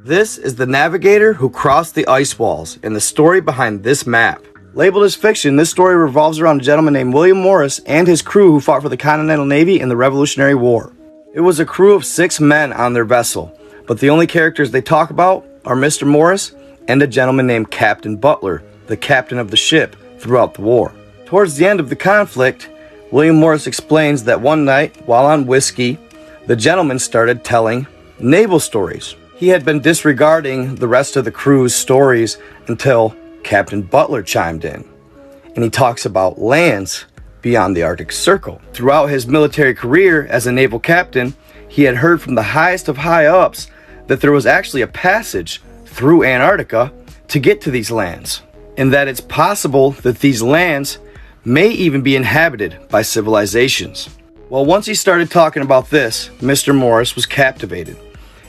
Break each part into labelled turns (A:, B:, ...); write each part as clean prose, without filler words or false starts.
A: This is the Navigator who crossed the ice walls, and the story behind this map. Labeled as fiction, this story revolves around a gentleman named William Morris and his crew who fought for the Continental Navy in the Revolutionary War. It was a crew of 6 men on their vessel, but the only characters they talk about are Mr. Morris and a gentleman named Captain Butler, the captain of the ship throughout the war. Towards the end of the conflict, William Morris explains that one night, while on whiskey, the gentleman started telling naval stories. He had been disregarding the rest of the crew's stories until Captain Butler chimed in, and he talks about lands beyond the Arctic Circle. Throughout his military career as a naval captain, he had heard from the highest of high-ups that there was actually a passage through Antarctica to get to these lands, and that it's possible that these lands may even be inhabited by civilizations. Well, once he started talking about this, Mr. Morris was captivated,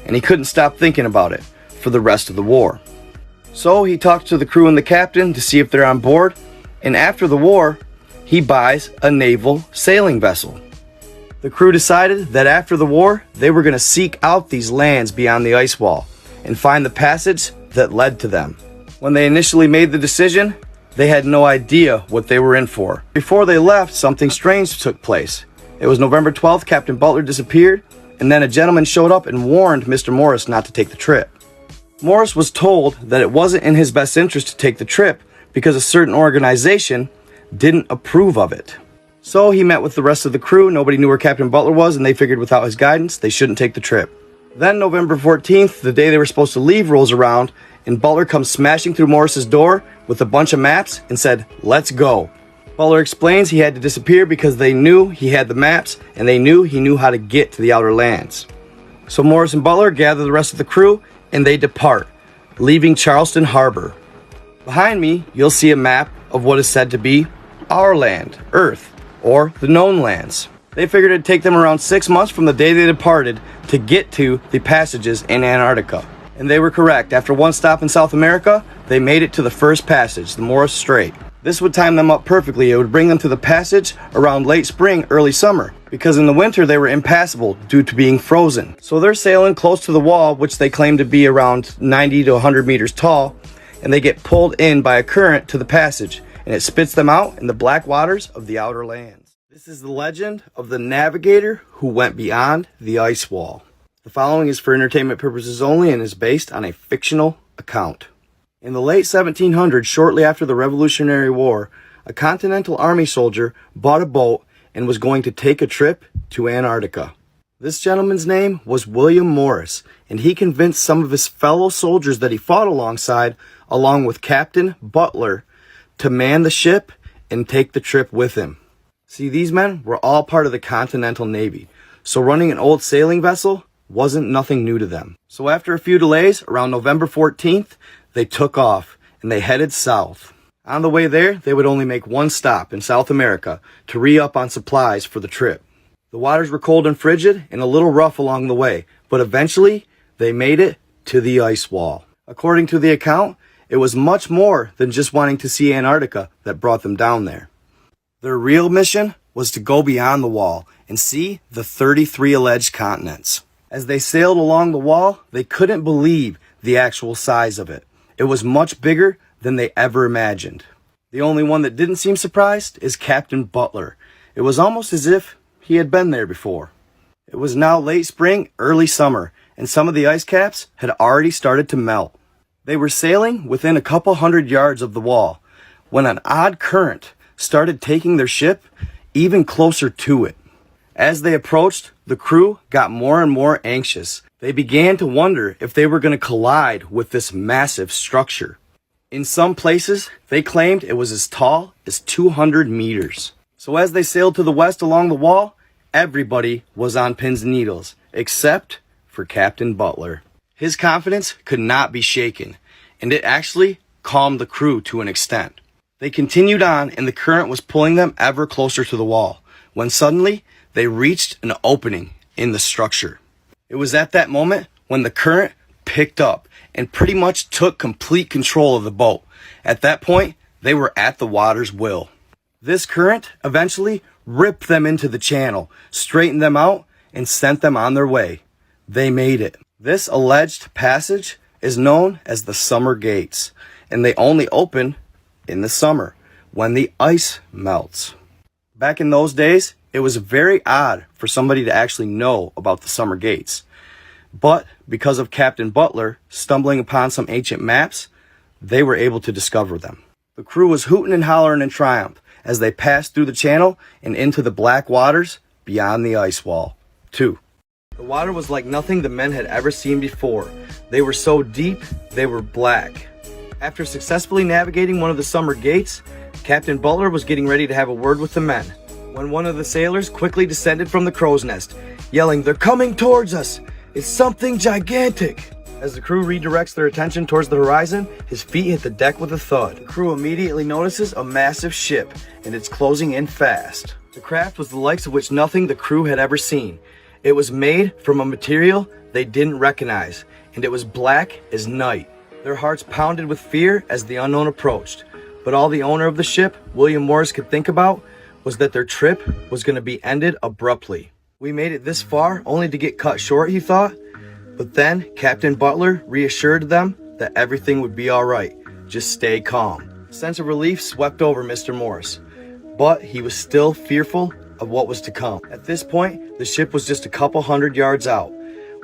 A: and he couldn't stop thinking about it for the rest of the war. So he talks to the crew and the captain to see if they're on board, and after the war, he buys a naval sailing vessel. The crew decided that after the war, they were going to seek out these lands beyond the ice wall and find the passage that led to them. When they initially made the decision, they had no idea what they were in for. Before they left, something strange took place. It was November 12th, Captain Butler disappeared, and then a gentleman showed up and warned Mr. Morris not to take the trip. Morris was told that it wasn't in his best interest to take the trip because a certain organization didn't approve of it. So he met with the rest of the crew. Nobody knew where Captain Butler was, and they figured without his guidance, they shouldn't take the trip. Then November 14th, the day they were supposed to leave, rolls around, and Butler comes smashing through Morris's door with a bunch of maps and said, "Let's go." Butler explains he had to disappear because they knew he had the maps, and they knew he knew how to get to the outer lands. So Morris and Butler gather the rest of the crew, and they depart, leaving Charleston Harbor. Behind me, you'll see a map of what is said to be our land, Earth, or the known lands. They figured it'd take them around 6 months from the day they departed to get to the passages in Antarctica. And they were correct. After one stop in South America, they made it to the first passage, the Morris Strait. This would time them up perfectly. It would bring them to the passage around late spring, early summer, because in the winter they were impassable due to being frozen. So they're sailing close to the wall, which they claim to be around 90 to 100 meters tall, and they get pulled in by a current to the passage, and it spits them out in the black waters of the outer lands. This is the legend of the Navigator who went beyond the ice wall. The following is for entertainment purposes only and is based on a fictional account. In the late 1700s, shortly after the Revolutionary War, a Continental Army soldier bought a boat and was going to take a trip to Antarctica. This gentleman's name was William Morris, and he convinced some of his fellow soldiers that he fought alongside, along with Captain Butler, to man the ship and take the trip with him. See, these men were all part of the Continental Navy, so running an old sailing vessel wasn't nothing new to them. So after a few delays, around November 14th, they took off and they headed south. On the way there, they would only make one stop in South America to re-up on supplies for the trip. The waters were cold and frigid and a little rough along the way, but eventually they made it to the ice wall. According to the account, it was much more than just wanting to see Antarctica that brought them down there. Their real mission was to go beyond the wall and see the 33 alleged continents. As they sailed along the wall, they couldn't believe the actual size of it. It was much bigger than they ever imagined. The only one that didn't seem surprised is Captain Butler. It was almost as if he had been there before. It was now late spring, early summer, and some of the ice caps had already started to melt. They were sailing within a couple hundred yards of the wall when an odd current started taking their ship even closer to it. As they approached, the crew got more and more anxious. They began to wonder if they were going to collide with this massive structure. In some places, they claimed it was as tall as 200 meters. So as they sailed to the west along the wall, everybody was on pins and needles, except for Captain Butler. His confidence could not be shaken, and it actually calmed the crew to an extent. They continued on, and the current was pulling them ever closer to the wall, when suddenly they reached an opening in the structure. It was at that moment when the current picked up and pretty much took complete control of the boat. At that point, they were at the water's will. This current eventually ripped them into the channel, straightened them out, and sent them on their way. They made it. This alleged passage is known as the Summer Gates, and they only open in the summer when the ice melts. Back in those days, it was very odd for somebody to actually know about the Summer Gates. But because of Captain Butler stumbling upon some ancient maps, they were able to discover them. The crew was hooting and hollering in triumph as they passed through the channel and into the black waters beyond the ice wall. 2. The water was like nothing the men had ever seen before. They were so deep, they were black. After successfully navigating one of the Summer Gates, Captain Butler was getting ready to have a word with the men, when one of the sailors quickly descended from the crow's nest, yelling, "They're coming towards us! It's something gigantic!" As the crew redirects their attention towards the horizon, his feet hit the deck with a thud. The crew immediately notices a massive ship, and it's closing in fast. The craft was the likes of which nothing the crew had ever seen. It was made from a material they didn't recognize, and it was black as night. Their hearts pounded with fear as the unknown approached, but all the owner of the ship, William Morris, could think about was that their trip was going to be ended abruptly. We made it this far only to get cut short, he thought. But then Captain Butler reassured them that everything would be all right. Just stay calm. A sense of relief swept over Mr. Morris, but he was still fearful of what was to come. At this point, the ship was just a couple hundred yards out,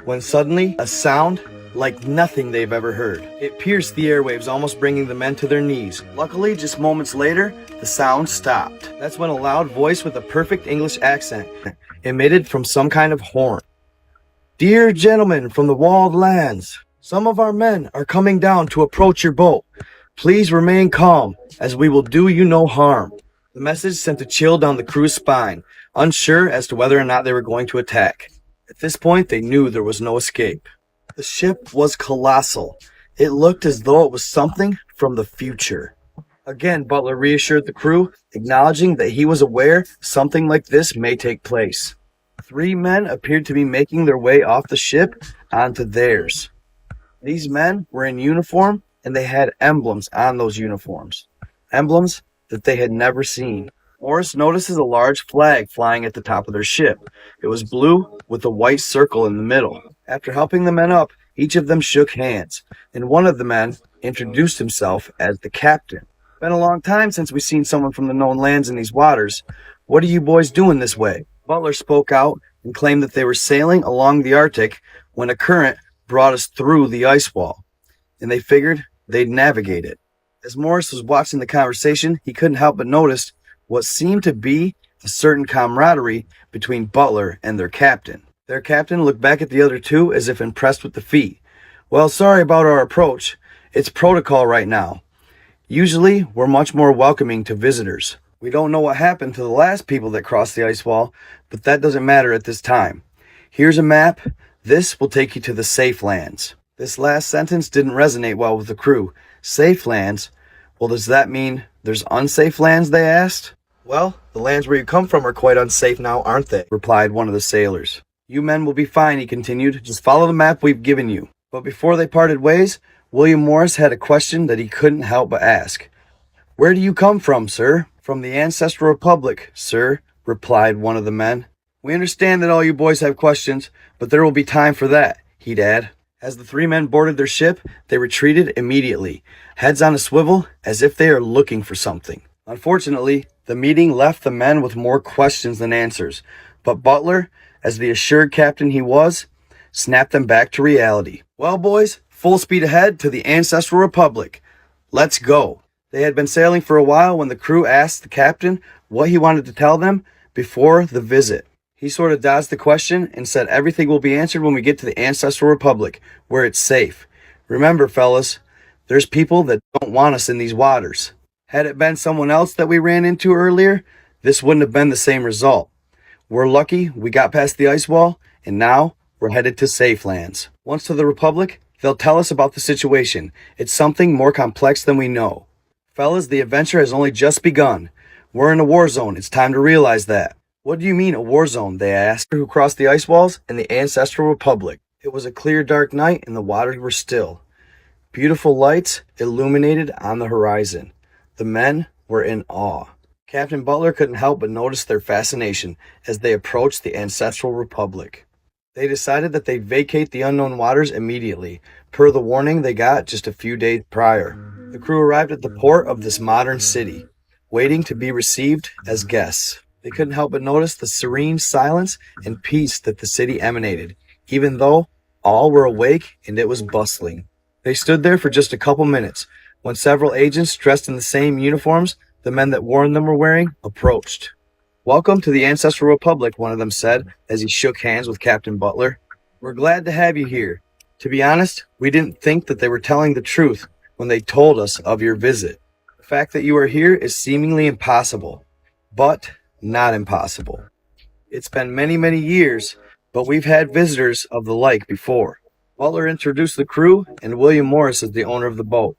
A: when suddenly a sound like nothing they've ever heard. It pierced the airwaves, almost bringing the men to their knees. Luckily, just moments later, the sound stopped. That's when a loud voice with a perfect English accent emitted from some kind of horn. "Dear gentlemen from the walled lands, some of our men are coming down to approach your boat. Please remain calm, as we will do you no harm." The message sent a chill down the crew's spine, unsure as to whether or not they were going to attack. At this point, they knew there was no escape. The ship was colossal. It looked as though it was something from the future. Again, Butler reassured the crew, acknowledging that he was aware something like this may take place. 3 men appeared to be making their way off the ship onto theirs. These men were in uniform, and they had emblems on those uniforms. Emblems that they had never seen. Morris notices a large flag flying at the top of their ship. It was blue with a white circle in the middle. After helping the men up, each of them shook hands, and one of the men introduced himself as the captain. "Been a long time since we've seen someone from the known lands in these waters. What are you boys doing this way?" Butler spoke out and claimed that they were sailing along the Arctic when a current brought us through the ice wall, and they figured they'd navigate it. As Morris was watching the conversation, he couldn't help but notice what seemed to be a certain camaraderie between Butler and their captain. Their captain looked back at the other two as if impressed with the feat. "Well, sorry about our approach. It's protocol right now. Usually, we're much more welcoming to visitors. We don't know what happened to the last people that crossed the ice wall, but that doesn't matter at this time. Here's a map. This will take you to the safe lands." This last sentence didn't resonate well with the crew. Safe lands? Well, does that mean there's unsafe lands, they asked? "Well, the lands where you come from are quite unsafe now, aren't they?" replied one of the sailors. "You men will be fine," he continued. "Just follow the map we've given you." But before they parted ways, William Morris had a question that he couldn't help but ask. "Where do you come from, sir?" "From the Ancestral Republic, sir," replied one of the men. "We understand that all you boys have questions, but there will be time for that," he'd add. As the 3 men boarded their ship, they retreated immediately, heads on a swivel, as if they are looking for something. Unfortunately, the meeting left the men with more questions than answers, but Butler, as the assured captain he was, snapped them back to reality. "Well, boys, full speed ahead to the Ancestral Republic. Let's go." They had been sailing for a while when the crew asked the captain what he wanted to tell them before the visit. He sort of dodged the question and said everything will be answered when we get to the Ancestral Republic, where it's safe. "Remember, fellas, there's people that don't want us in these waters. Had it been someone else that we ran into earlier, this wouldn't have been the same result. We're lucky we got past the ice wall, and now we're headed to safe lands. Once to the Republic, they'll tell us about the situation. It's something more complex than we know. Fellas, the adventure has only just begun. We're in a war zone. It's time to realize that." "What do you mean, a war zone?" they asked. "Who crossed the ice walls in the Ancestral Republic?" It was a clear, dark night, and the waters were still. Beautiful lights illuminated on the horizon. The men were in awe. Captain Butler couldn't help but notice their fascination as they approached the Ancestral Republic. They decided that they'd vacate the unknown waters immediately, per the warning they got just a few days prior. The crew arrived at the port of this modern city, waiting to be received as guests. They couldn't help but notice the serene silence and peace that the city emanated, even though all were awake and it was bustling. They stood there for just a couple minutes when several agents dressed in the same uniforms the men that warned them were wearing approached. "Welcome to the Ancestral Republic," one of them said as he shook hands with Captain Butler. "We're glad to have you here. To be honest, we didn't think that they were telling the truth when they told us of your visit. The fact that you are here is seemingly impossible, but not impossible. It's been many, many years, but we've had visitors of the like before." Butler introduced the crew, and William Morris as the owner of the boat.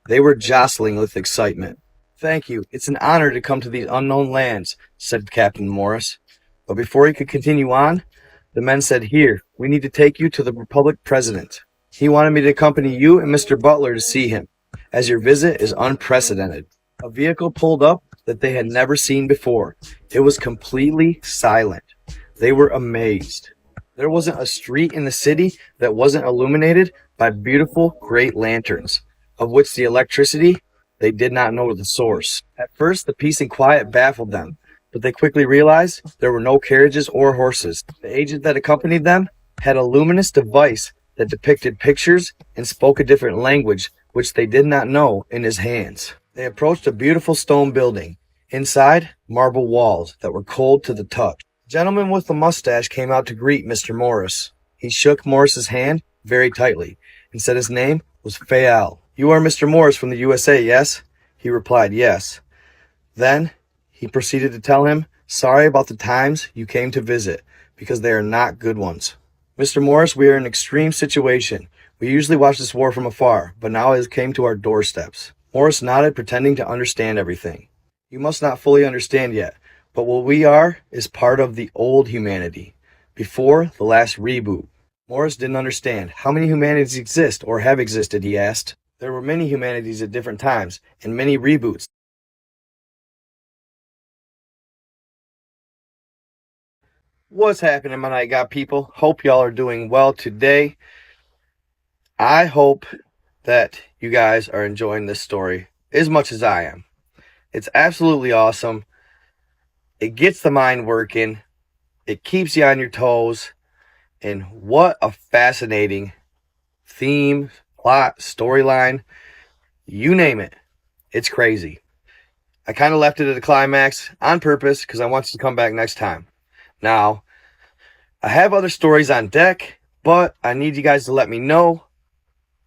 A: They were jostling with excitement. "Thank you. It's an honor to come to these unknown lands," said Captain Morris. But before he could continue on, the men said, "Here, we need to take you to the Republic President. He wanted me to accompany you and Mr. Butler to see him, as your visit is unprecedented." A vehicle pulled up that they had never seen before. It was completely silent. They were amazed. There wasn't a street in the city that wasn't illuminated by beautiful great lanterns, of which the electricity they did not know the source. At first, the peace and quiet baffled them, but they quickly realized there were no carriages or horses. The agent that accompanied them had a luminous device that depicted pictures and spoke a different language which they did not know in his hands. They approached a beautiful stone building. Inside, marble walls that were cold to the touch. A gentleman with a mustache came out to greet Mr. Morris. He shook Morris's hand very tightly and said his name was Fael. "You are Mr. Morris from the USA, yes?" He replied, "Yes." Then he proceeded to tell him, "Sorry about the times you came to visit, because they are not good ones. Mr. Morris, we are in an extreme situation. We usually watch this war from afar, but now it has came to our doorsteps." Morris nodded, pretending to understand everything. "You must not fully understand yet, but what we are is part of the old humanity, before the last reboot." Morris didn't understand. "How many humanities exist or have existed?" he asked. "There were many humanities at different times, and many reboots." What's happening, my night god people? Hope y'all are doing well today. I hope that you guys are enjoying this story as much as I am. It's absolutely awesome. It gets the mind working. It keeps you on your toes. And what a fascinating theme, plot, storyline. You name it. It's crazy. I kind of left it at a climax on purpose because I want you to come back next time. Now, I have other stories on deck, but I need you guys to let me know.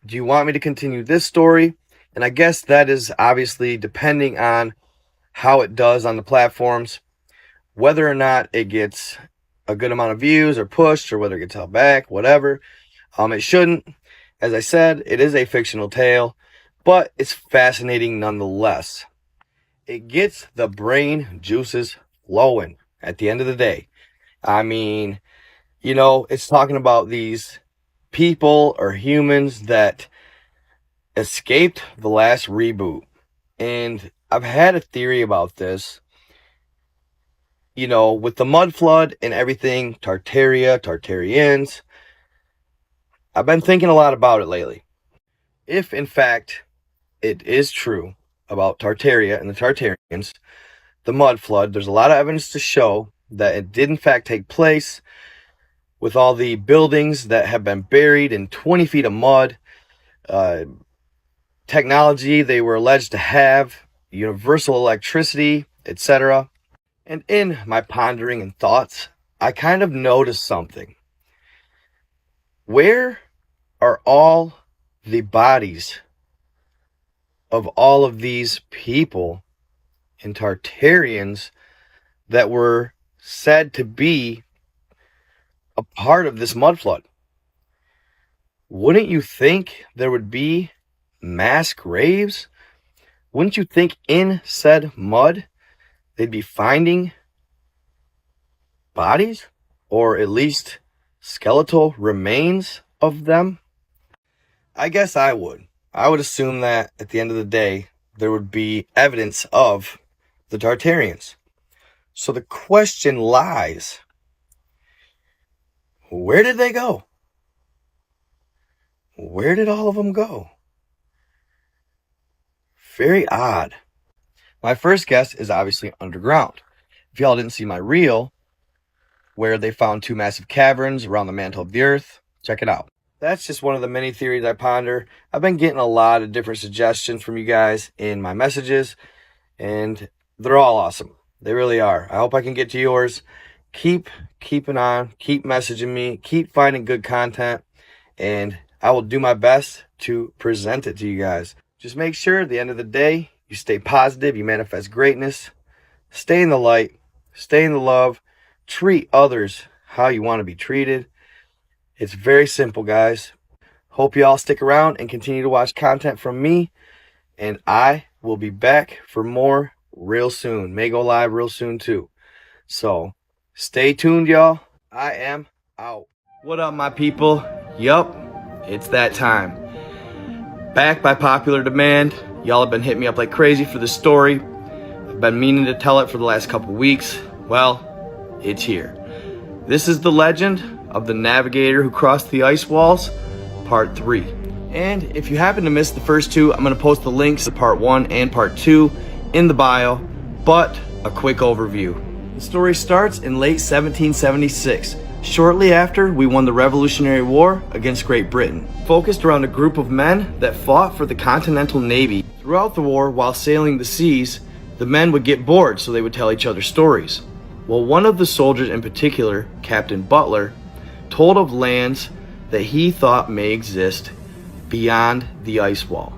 A: Do you want me to continue this story? And I guess that is obviously depending on how it does on the platforms, whether or not it gets a good amount of views or pushed, or whether it gets held back, whatever. It shouldn't. As I said, it is a fictional tale, but it's fascinating nonetheless. It gets the brain juices flowing at the end of the day. I mean, it's talking about these people or humans that escaped the last reboot. And I've had a theory about this. With the mud flood and everything, Tartaria, Tartarians, I've been thinking a lot about it lately. If, in fact, it is true about Tartaria and the Tartarians, the mud flood, there's a lot of evidence to show that it did, in fact, take place with all the buildings that have been buried in 20 feet of mud, technology they were alleged to have, universal electricity, etc. And in my pondering and thoughts, I kind of noticed something. Where are all the bodies of all of these people and Tartarians that were said to be a part of this mud flood? Wouldn't you think there would be mass graves? Wouldn't you think in said mud they'd be finding bodies, or at least skeletal remains of them? I guess I would. I would assume that at the end of the day, there would be evidence of the Tartarians. So the question lies, Where did they go? Where did all of them go? Very odd. My first guess is obviously underground. If y'all didn't see my reel, where they found two massive caverns around the mantle of the earth, check it out. That's just one of the many theories I ponder. I've been getting a lot of different suggestions from you guys in my messages, and they're all awesome. They really are. I hope I can get to yours. Keep keeping on, keep messaging me, keep finding good content, and I will do my best to present it to you guys. Just make sure at the end of the day, you stay positive, you manifest greatness, stay in the light, stay in the love, treat others how you want to be treated. It's very simple, guys. Hope you all stick around and continue to watch content from me, and I will be back for more real soon. May go live real soon too. So stay tuned, y'all. I am out. What up, my people? Yup, it's that time. Back by popular demand. Y'all have been hitting me up like crazy for this story. I've been meaning to tell it for the last couple weeks. Well, it's here. This is the legend of the Navigator who crossed the ice walls, part 3. And if you happen to miss the first two, I'm going to post the links to part 1 and part 2 in the bio, but a quick overview. The story starts in late 1776, shortly after we won the Revolutionary War against Great Britain, focused around a group of men that fought for the Continental Navy. Throughout the war, while sailing the seas, the men would get bored, so they would tell each other stories. Well, one of the soldiers in particular, Captain Butler, told of lands that he thought may exist beyond the ice wall.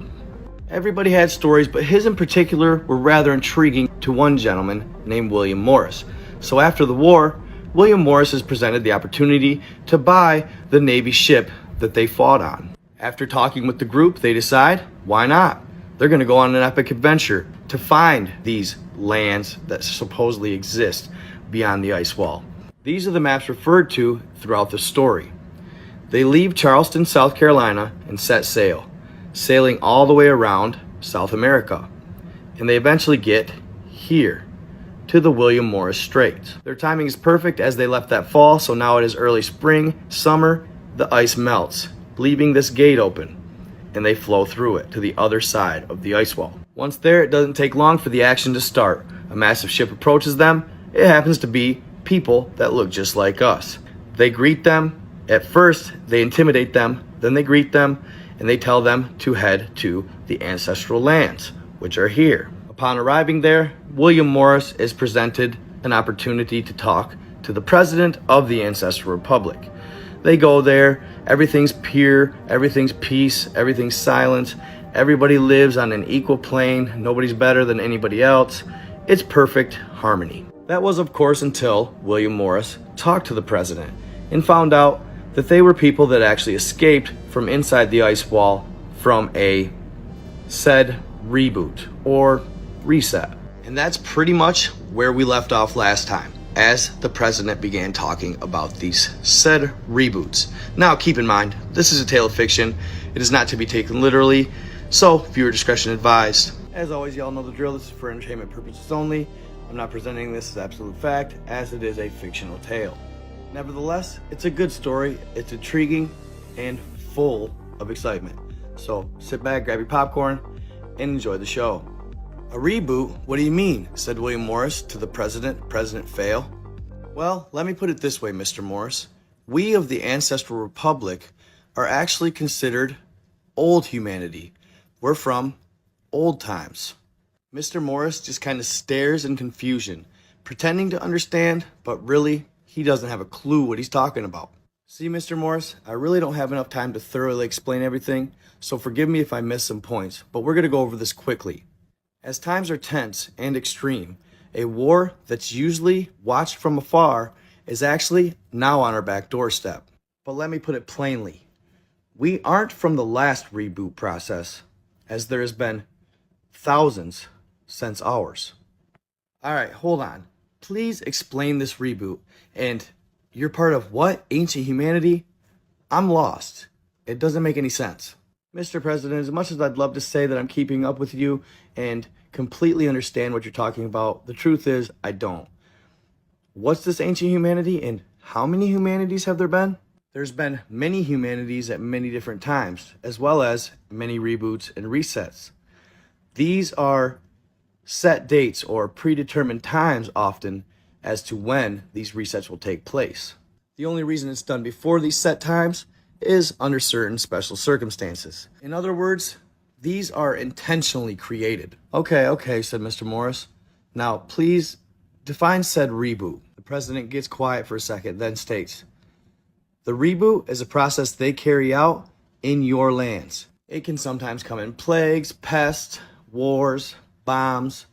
A: Everybody had stories, but his in particular were rather intriguing to one gentleman named William Morris. So after the war, William Morris is presented the opportunity to buy the Navy ship that they fought on. After talking with the group, they decide, why not? They're going to go on an epic adventure to find these lands that supposedly exist beyond the ice wall. These are the maps referred to throughout the story. They leave Charleston, South Carolina, and set sail, sailing all the way around South America. And they eventually get here, to the William Morris Straits. Their timing is perfect as they left that fall, so now it is early spring, summer, the ice melts, leaving this gate open, and they flow through it to the other side of the ice wall. Once there, it doesn't take long for the action to start. A massive ship approaches them. It happens to be people that look just like us. They greet them. At first, they intimidate them, then they greet them, and they tell them to head to the ancestral lands, which are here. Upon arriving there, William Morris is presented an opportunity to talk to the president of the Ancestral Republic. They go there, everything's pure, everything's peace, everything's silence, everybody lives on an equal plane, nobody's better than anybody else. It's perfect harmony. That was, of course, until William Morris talked to the president and found out that they were people that actually escaped from inside the ice wall from a said reboot or reset. And that's pretty much where we left off last time, as the president began talking about these said reboots. Now keep in mind, this is a tale of fiction. It is not to be taken literally, so viewer discretion advised. As always, y'all know the drill. This is for entertainment purposes only. I'm not presenting this as absolute fact, as it is a fictional tale. Nevertheless, it's a good story, it's intriguing, and full of excitement. So sit back, grab your popcorn, and enjoy the show. A reboot? What do you mean? Said William Morris to the president. President Fail. Well, let me put it this way, Mr. Morris. We of the Ancestral Republic are actually considered old humanity. We're from old times. Mr. Morris just kind of stares in confusion, pretending to understand, but really, he doesn't have a clue what he's talking about. See, Mr. Morris, I really don't have enough time to thoroughly explain everything, so forgive me if I miss some points, but we're going to go over this quickly. As times are tense and extreme, a war that's usually watched from afar is actually now on our back doorstep. But let me put it plainly. We aren't from the last reboot process, as there has been thousands since ours. Alright, hold on. Please explain this reboot. And you're part of what? Ancient humanity? I'm lost. It doesn't make any sense. Mr. President, as much as I'd love to say that I'm keeping up with you and completely understand what you're talking about, the truth is I don't. What's this ancient humanity and how many humanities have there been? There's been many humanities at many different times, as well as many reboots and resets. These are set dates or predetermined times often as to when these resets will take place. The only reason it's done before these set times is under certain special circumstances. In other words, these are intentionally created. Okay, said Mr. Morris. Now, please define said reboot. The president gets quiet for a second, then states, the reboot is a process they carry out in your lands. It can sometimes come in plagues, pests, wars, bombs,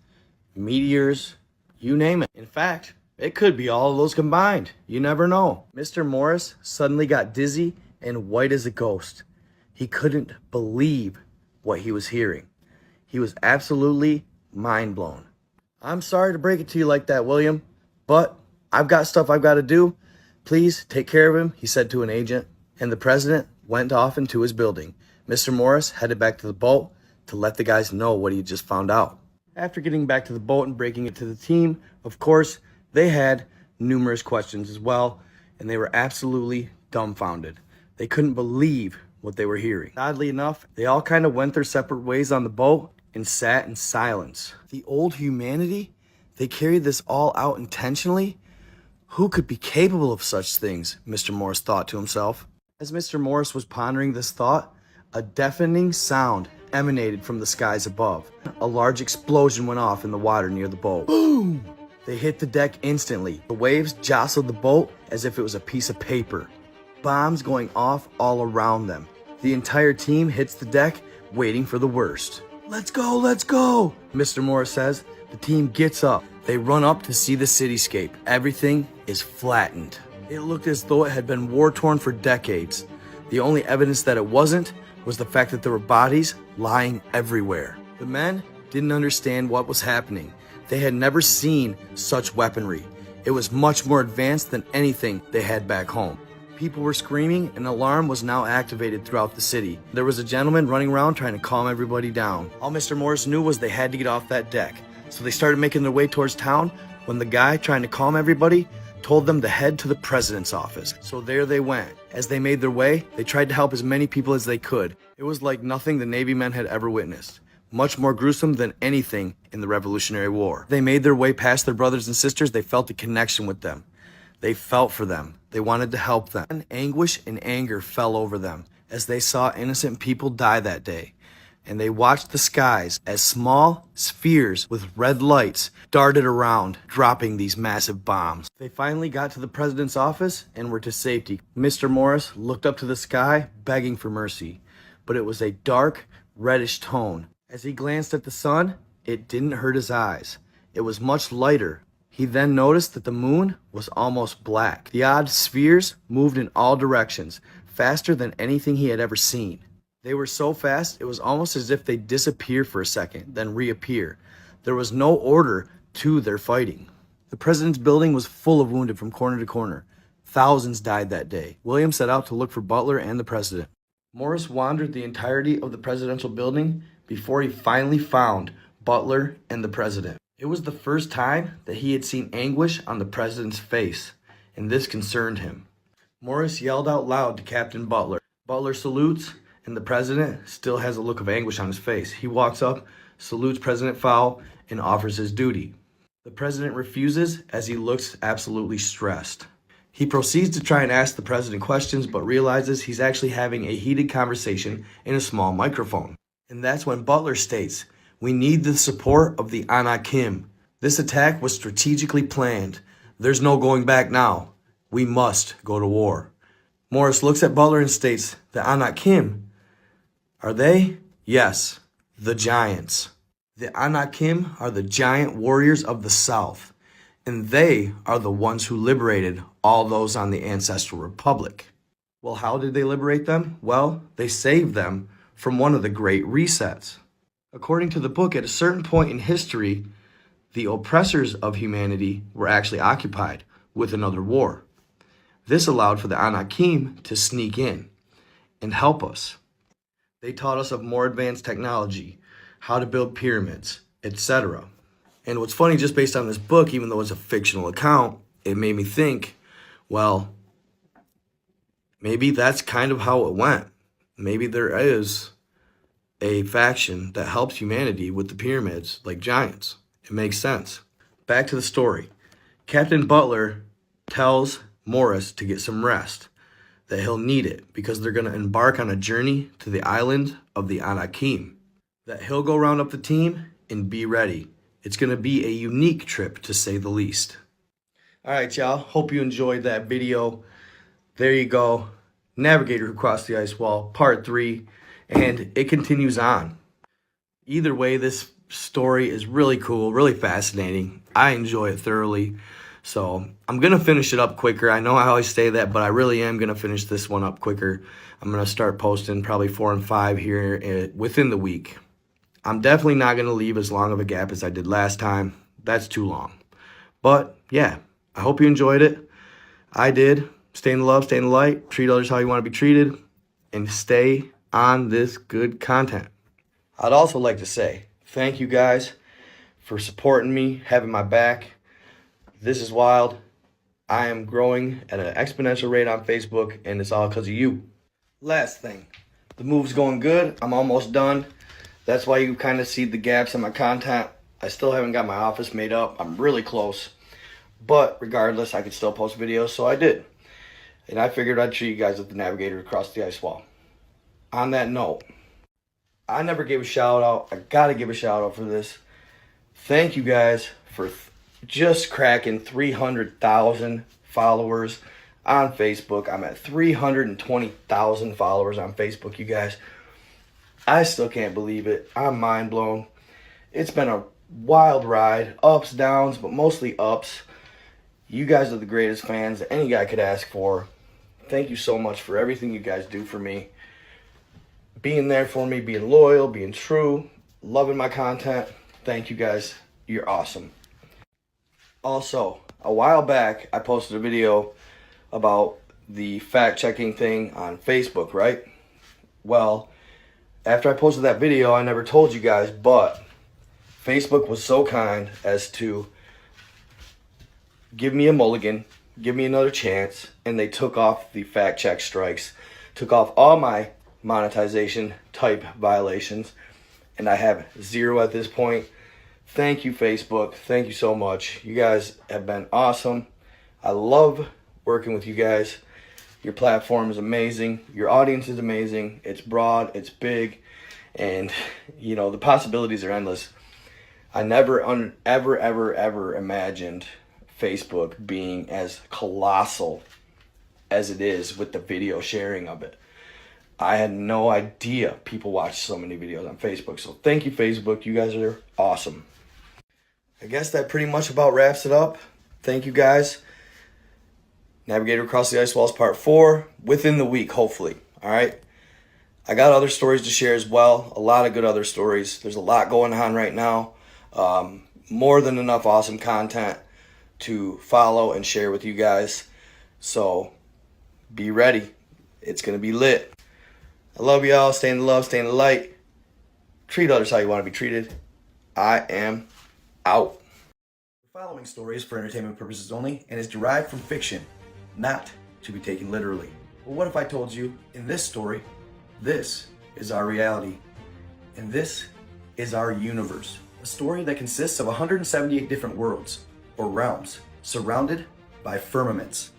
A: meteors, you name it. In fact, it could be all of those combined. You never know. Mr. Morris suddenly got dizzy and white as a ghost. He couldn't believe what he was hearing. He was absolutely mind blown. I'm sorry to break it to you like that, William, but I've got stuff I've got to do. Please take care of him, he said to an agent, and the president went off into his building. Mr. Morris headed back to the boat to let the guys know what he had just found out. After getting back to the boat and breaking it to the team, of course, they had numerous questions as well, and they were absolutely dumbfounded. They couldn't believe what they were hearing. Oddly enough, they all kind of went their separate ways on the boat and sat in silence. The old humanity? They carried this all out intentionally? Who could be capable of such things? Mr. Morris thought to himself. As Mr. Morris was pondering this thought, a deafening sound emanated from the skies above. A large explosion went off in the water near the boat. Boom! They hit the deck instantly. The waves jostled the boat as if it was a piece of paper. Bombs going off all around them. The entire team hits the deck, waiting for the worst. Let's go, Mr. Morris says. The team gets up. They run up to see the cityscape. Everything is flattened. It looked as though it had been war-torn for decades. The only evidence that it wasn't was the fact that there were bodies lying everywhere. The men didn't understand what was happening. They had never seen such weaponry. It was much more advanced than anything they had back home. People were screaming, and an alarm was now activated throughout the city. There was a gentleman running around trying to calm everybody down. All Mr. Morris knew was they had to get off that deck. So they started making their way towards town when the guy trying to calm everybody told them to head to the president's office. So there they went. As they made their way, they tried to help as many people as they could. It was like nothing the Navy men had ever witnessed. Much more gruesome than anything in the Revolutionary War. They made their way past their brothers and sisters. They felt a connection with them. They felt for them. They wanted to help them. And anguish and anger fell over them as they saw innocent people die that day. And they watched the skies as small spheres with red lights darted around, dropping these massive bombs. They finally got to the president's office and were to safety. Mr. Morris looked up to the sky, begging for mercy, but it was a dark, reddish tone. As he glanced at the sun, it didn't hurt his eyes. It was much lighter. He then noticed that the moon was almost black. The odd spheres moved in all directions, faster than anything he had ever seen. They were so fast, it was almost as if they'd disappear for a second, then reappear. There was no order to their fighting. The president's building was full of wounded from corner to corner. Thousands died that day. William set out to look for Butler and the president. Morris wandered the entirety of the presidential building before he finally found Butler and the president. It was the first time that he had seen anguish on the president's face, and this concerned him. Morris yelled out loud to Captain Butler. Butler salutes, and the president still has a look of anguish on his face. He walks up, salutes President Fowl, and offers his duty. The president refuses as he looks absolutely stressed. He proceeds to try and ask the president questions, but realizes he's actually having a heated conversation in a small microphone. And that's when Butler states, "We need the support of the Anakim. This attack was strategically planned. There's no going back now. We must go to war." Morris looks at Butler and states, "The Anakim? Are they?" "Yes, the giants. The Anakim are the giant warriors of the South, and they are the ones who liberated all those on the Ancestral Republic." Well, how did they liberate them? Well, they saved them from one of the great resets. According to the book, at a certain point in history, the oppressors of humanity were actually occupied with another war. This allowed for the Anakim to sneak in and help us. They taught us of more advanced technology, how to build pyramids, etc. And what's funny, just based on this book, even though it's a fictional account, it made me think, well, Maybe that's kind of how it went. Maybe there is a faction that helps humanity with the pyramids, like giants. It makes sense. Back to the story. Captain Butler tells Morris to get some rest, that he'll need it because they're going to embark on a journey to the island of the Anakim, that he'll go round up the team and be ready. It's going to be a unique trip, to say the least. All right, y'all. Hope you enjoyed that video. There you go. Navigator Who Crossed the Ice Wall, Part 3, and it continues on. Either way, this story is really cool, really fascinating. I enjoy it thoroughly. So I'm going to finish it up quicker. I know I always say that, but I really am going to finish this one up quicker. I'm going to start posting probably 4 and 5 here within the week. I'm definitely not going to leave as long of a gap as I did last time. That's too long. But yeah, I hope you enjoyed it. I did. Stay in the love, stay in the light, treat others how you want to be treated, and stay on this good content. I'd also like to say thank you guys for supporting me, having my back. This is wild. I am growing at an exponential rate on Facebook, and it's all because of you. Last thing, the move's going good. I'm almost done. That's why you kind of see the gaps in my content. I still haven't got my office made up. I'm really close. But regardless, I could still post videos, so I did. And I figured I'd treat you guys with the Navigator across the ice wall. On that note, I never gave a shout out. I gotta give a shout out for this. Thank you guys for just cracking 300,000 followers on Facebook. I'm at 320,000 followers on Facebook, you guys. I still can't believe it. I'm mind blown. It's been a wild ride, ups, downs, but mostly ups. You guys are the greatest fans that any guy could ask for. Thank you so much for everything you guys do for me. Being there for me, being loyal, being true, loving my content. Thank you guys. You're awesome. Also, a while back, I posted a video about the fact-checking thing on Facebook, right? Well, after I posted that video, I never told you guys, but Facebook was so kind as to give me a mulligan, give me another chance, and they took off the fact-check strikes, took off all my monetization type violations, and I have 0 at this point. Thank you, Facebook. Thank you so much. You guys have been awesome. I love working with you guys. Your platform is amazing. Your audience is amazing. It's broad, it's big, and you know, the possibilities are endless. I never ever imagined Facebook being as colossal as it is with the video sharing of it. I had no idea people watch so many videos on Facebook. So thank you, Facebook. You guys are awesome. I guess that pretty much about wraps it up. Thank you, guys. Navigator Across the Ice Walls Part 4 within the week, hopefully. All right. I got other stories to share as well. A lot of good other stories. There's a lot going on right now. More than enough awesome content to follow and share with you guys. So be ready. It's going to be lit. I love y'all. Stay in the love, stay in the light. Treat others how you want to be treated. I am out. The following story is for entertainment purposes only and is derived from fiction, not to be taken literally. Well, what if I told you, in this story, this is our reality, and this is our universe. A story that consists of 178 different worlds, or realms, surrounded by firmaments.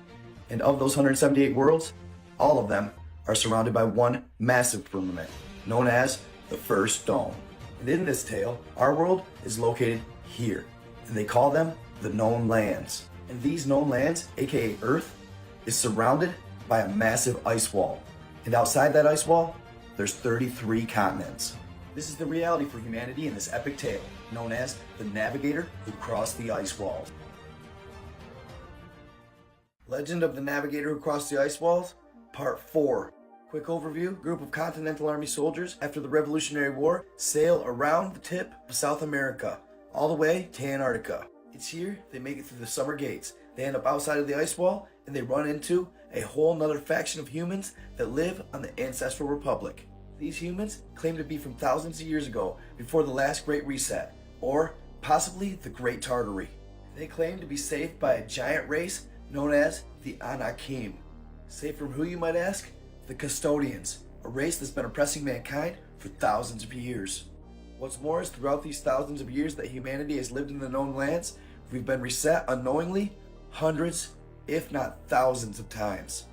A: And of those 178 worlds, all of them are surrounded by one massive firmament, known as the First Dome. And in this tale, our world is located here, and they call them the known lands. And these known lands, aka Earth, is surrounded by a massive ice wall. And outside that ice wall, there's 33 continents. This is the reality for humanity in this epic tale, known as the Navigator Who Crossed the Ice Walls. Legend of the Navigator Who Crossed the Ice Walls, Part 4. Quick overview: group of Continental Army soldiers after the Revolutionary War sail around the tip of South America, all the way to Antarctica. It's here they make it through the summer gates. They end up outside of the ice wall, and they run into a whole nother faction of humans that live on the Ancestral Republic. These humans claim to be from thousands of years ago, before the last Great Reset, or possibly the Great Tartery. They claim to be saved by a giant race known as the Anakim. Safe from who, you might ask? The custodians, a race that's been oppressing mankind for thousands of years. What's more is throughout these thousands of years that humanity has lived in the known lands, we've been reset unknowingly hundreds, if not thousands of times.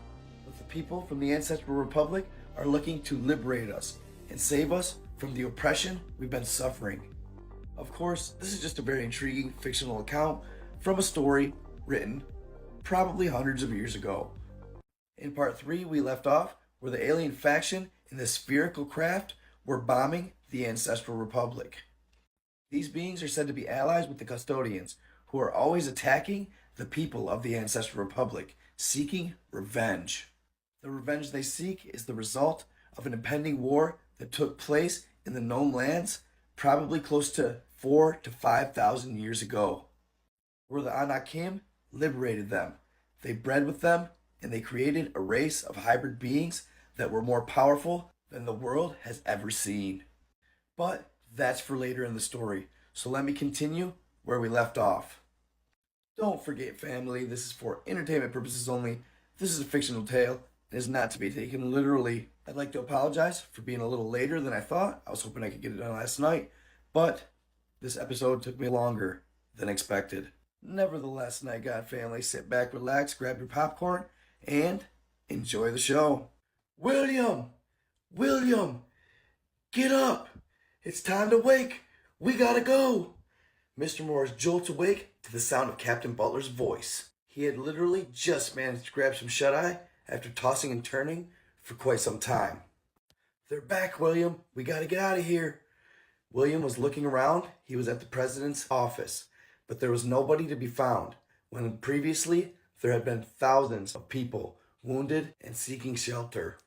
A: But the people from the Ancestral Republic are looking to liberate us and save us from the oppression we've been suffering. Of course, this is just a very intriguing fictional account from a story written probably hundreds of years ago. In part 3, we left off where the alien faction in the spherical craft were bombing the Ancestral Republic. These beings are said to be allies with the custodians, who are always attacking the people of the Ancestral Republic, seeking revenge. The revenge they seek is the result of an impending war that took place in the known lands probably close to 4,000 to 5,000 years ago, where the Anakim liberated them. They bred with them, and they created a race of hybrid beings that were more powerful than the world has ever seen. But that's for later in the story, so let me continue where we left off. Don't forget, family, this is for entertainment purposes only. This is a fictional tale and is not to be taken literally. I'd like to apologize for being a little later than I thought. I was hoping I could get it done last night, but this episode took me longer than expected. Nevertheless, Night God family, sit back, relax, grab your popcorn, and enjoy the show. William! William! Get up! It's time to wake! We gotta go! Mr. Morris jolts awake to the sound of Captain Butler's voice. He had literally just managed to grab some shut-eye after tossing and turning for quite some time. They're back, William. We gotta get out of here. William was looking around. He was at the president's office, but there was nobody to be found, when previously there had been thousands of people wounded and seeking shelter.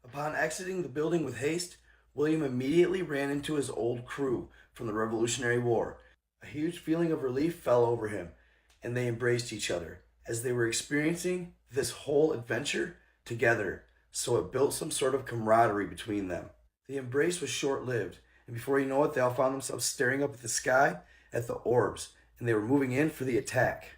A: Upon exiting the building with haste, William immediately ran into his old crew from the Revolutionary War. A huge feeling of relief fell over him, and they embraced each other as they were experiencing this whole adventure together, so it built some sort of camaraderie between them. The embrace was short-lived, and before you know it, they all found themselves staring up at the sky at the orbs, and they were moving in for the attack.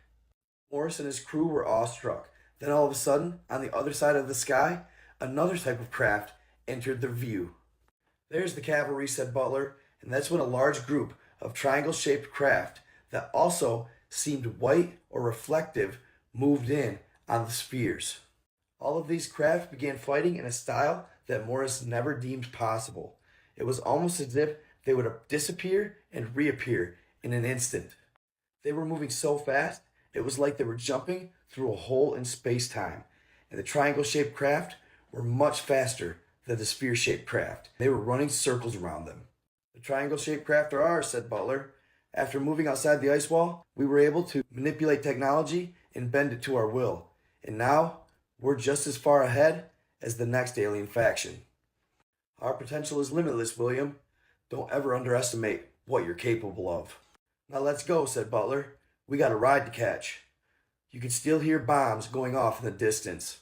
A: Morris and his crew were awestruck. Then all of a sudden, on the other side of the sky, another type of craft entered their view. There's the cavalry, said Butler, and that's when a large group of triangle-shaped craft that also seemed white or reflective moved in on the spheres. All of these craft began fighting in a style that Morris never deemed possible. It was almost as if they would disappear and reappear in an instant. They were moving so fast, it was like they were jumping through a hole in space-time, and the triangle-shaped craft were much faster than the sphere-shaped craft. They were running circles around them. The triangle-shaped craft are ours, said Butler. After moving outside the ice wall, we were able to manipulate technology and bend it to our will. And now, we're just as far ahead as the next alien faction. Our potential is limitless, William. Don't ever underestimate what you're capable of. Now let's go, said Butler. We got a ride to catch. You could still hear bombs going off in the distance.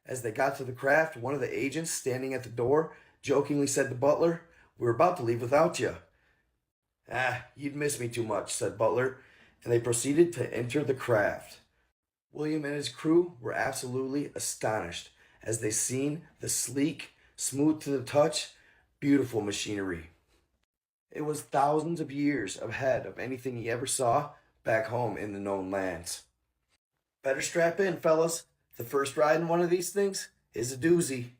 A: As they got to the craft, one of the agents standing at the door jokingly said to Butler, "We're about to leave without you." You'd miss me too much, said Butler, and they proceeded to enter the craft. William and his crew were absolutely astonished as they seen the sleek, smooth to the touch, beautiful machinery. It was thousands of years ahead of anything he ever saw back home in the known lands. Better strap in, fellas. The first ride in one of these things is a doozy.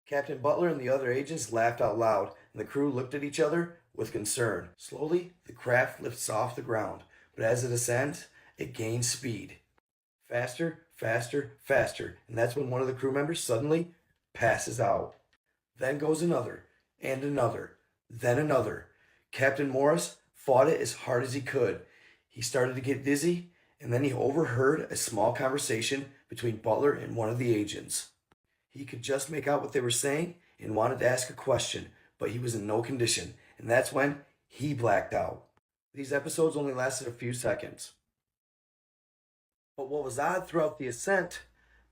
A: Captain Butler and the other agents laughed out loud, and the crew looked at each other with concern. Slowly, the craft lifts off the ground, but as it ascends, it gains speed. Faster, faster, faster, and that's when one of the crew members suddenly passes out. Then goes another, and another, then another. Captain Morris fought it as hard as he could. He started to get dizzy, and then he overheard a small conversation between Butler and one of the agents. He could just make out what they were saying and wanted to ask a question, but he was in no condition, and that's when he blacked out. These episodes only lasted a few seconds. But what was odd throughout the ascent,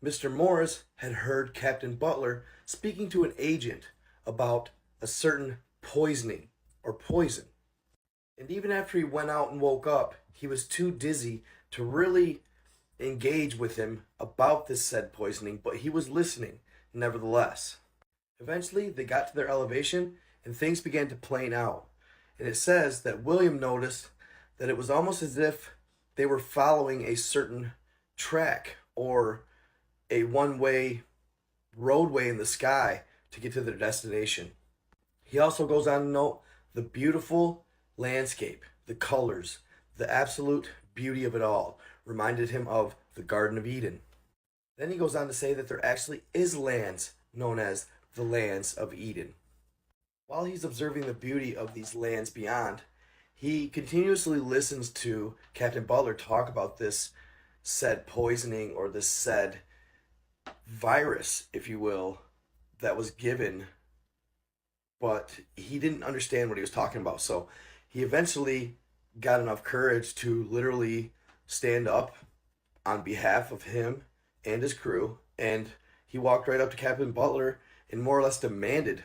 A: Mr. Morris had heard Captain Butler speaking to an agent about a certain poisoning or poison. And even after he went out and woke up, he was too dizzy to really engage with him about this said poisoning, but he was listening nevertheless. Eventually, they got to their elevation and things began to plane out. And it says that William noticed that it was almost as if they were following a certain track or a one-way roadway in the sky to get to their destination. He also goes on to note the beautiful landscape, the colors, the absolute beauty of it all reminded him of the Garden of Eden. Then he goes on to say that there actually is lands known as the lands of Eden. While he's observing the beauty of these lands beyond, he continuously listens to Captain Butler talk about this said poisoning or this said virus, if you will, that was given, but he didn't understand what he was talking about. So he eventually got enough courage to literally stand up on behalf of him and his crew, and he walked right up to Captain Butler and more or less demanded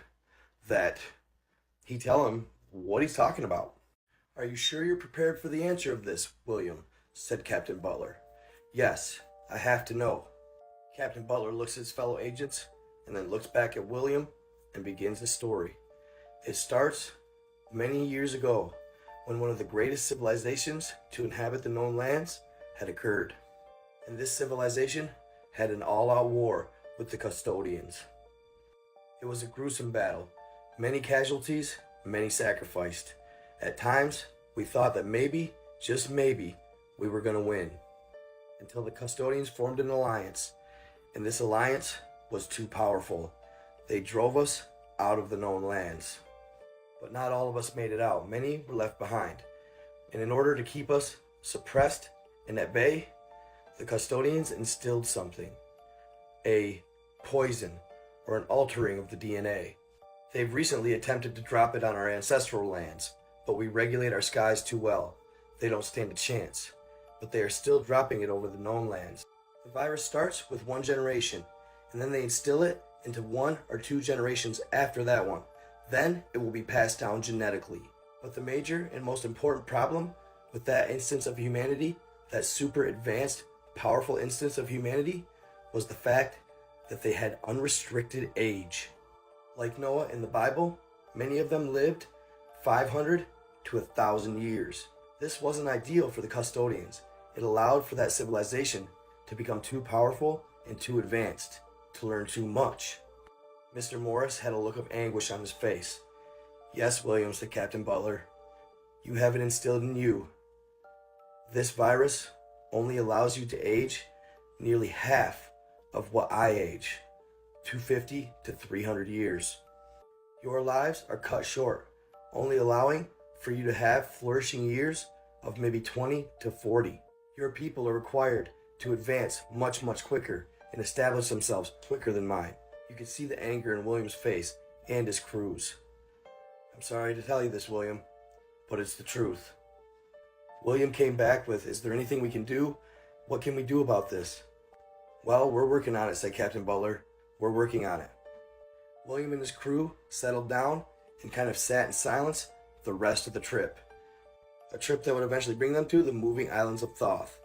A: that he tell him what he's talking about. "Are you sure you're prepared for the answer of this, William?" said Captain Butler. "Yes, I have to know." Captain Butler looks at his fellow agents and then looks back at William and begins his story. It starts many years ago when one of the greatest civilizations to inhabit the known lands had occurred. And this civilization had an all-out war with the custodians. It was a gruesome battle. Many casualties, many sacrificed. At times, we thought that maybe, just maybe, we were going to win. Until the custodians formed an alliance. And this alliance was too powerful. They drove us out of the known lands. But not all of us made it out. Many were left behind. And in order to keep us suppressed and at bay, the custodians instilled something. A poison or an altering of the DNA. They've recently attempted to drop it on our ancestral lands, but we regulate our skies too well. They don't stand a chance, but they are still dropping it over the known lands. The virus starts with one generation, and then they instill it into 1 or 2 generations after that one. Then it will be passed down genetically. But the major and most important problem with that instance of humanity, that super advanced, powerful instance of humanity, was the fact that they had unrestricted age. Like Noah in the Bible, many of them lived 500 to 1,000 years. This wasn't ideal for the custodians. It allowed for that civilization to become too powerful and too advanced, to learn too much. Mr. Morris had a look of anguish on his face. "Yes, William," said Captain Butler. "You have it instilled in you. This virus only allows you to age nearly half of what I age, 250 to 300 years. Your lives are cut short, only allowing for you to have flourishing years of maybe 20 to 40. Your people are required to advance much, much quicker and establish themselves quicker than mine." You could see the anger in William's face and his crew's. "I'm sorry to tell you this, William, but it's the truth." William came back with, "Is there anything we can do? What can we do about this?" "Well, we're working on it," said Captain Butler. "We're working on it." William and his crew settled down and kind of sat in silence the rest of the trip. A trip that would eventually bring them to the moving islands of Thoth.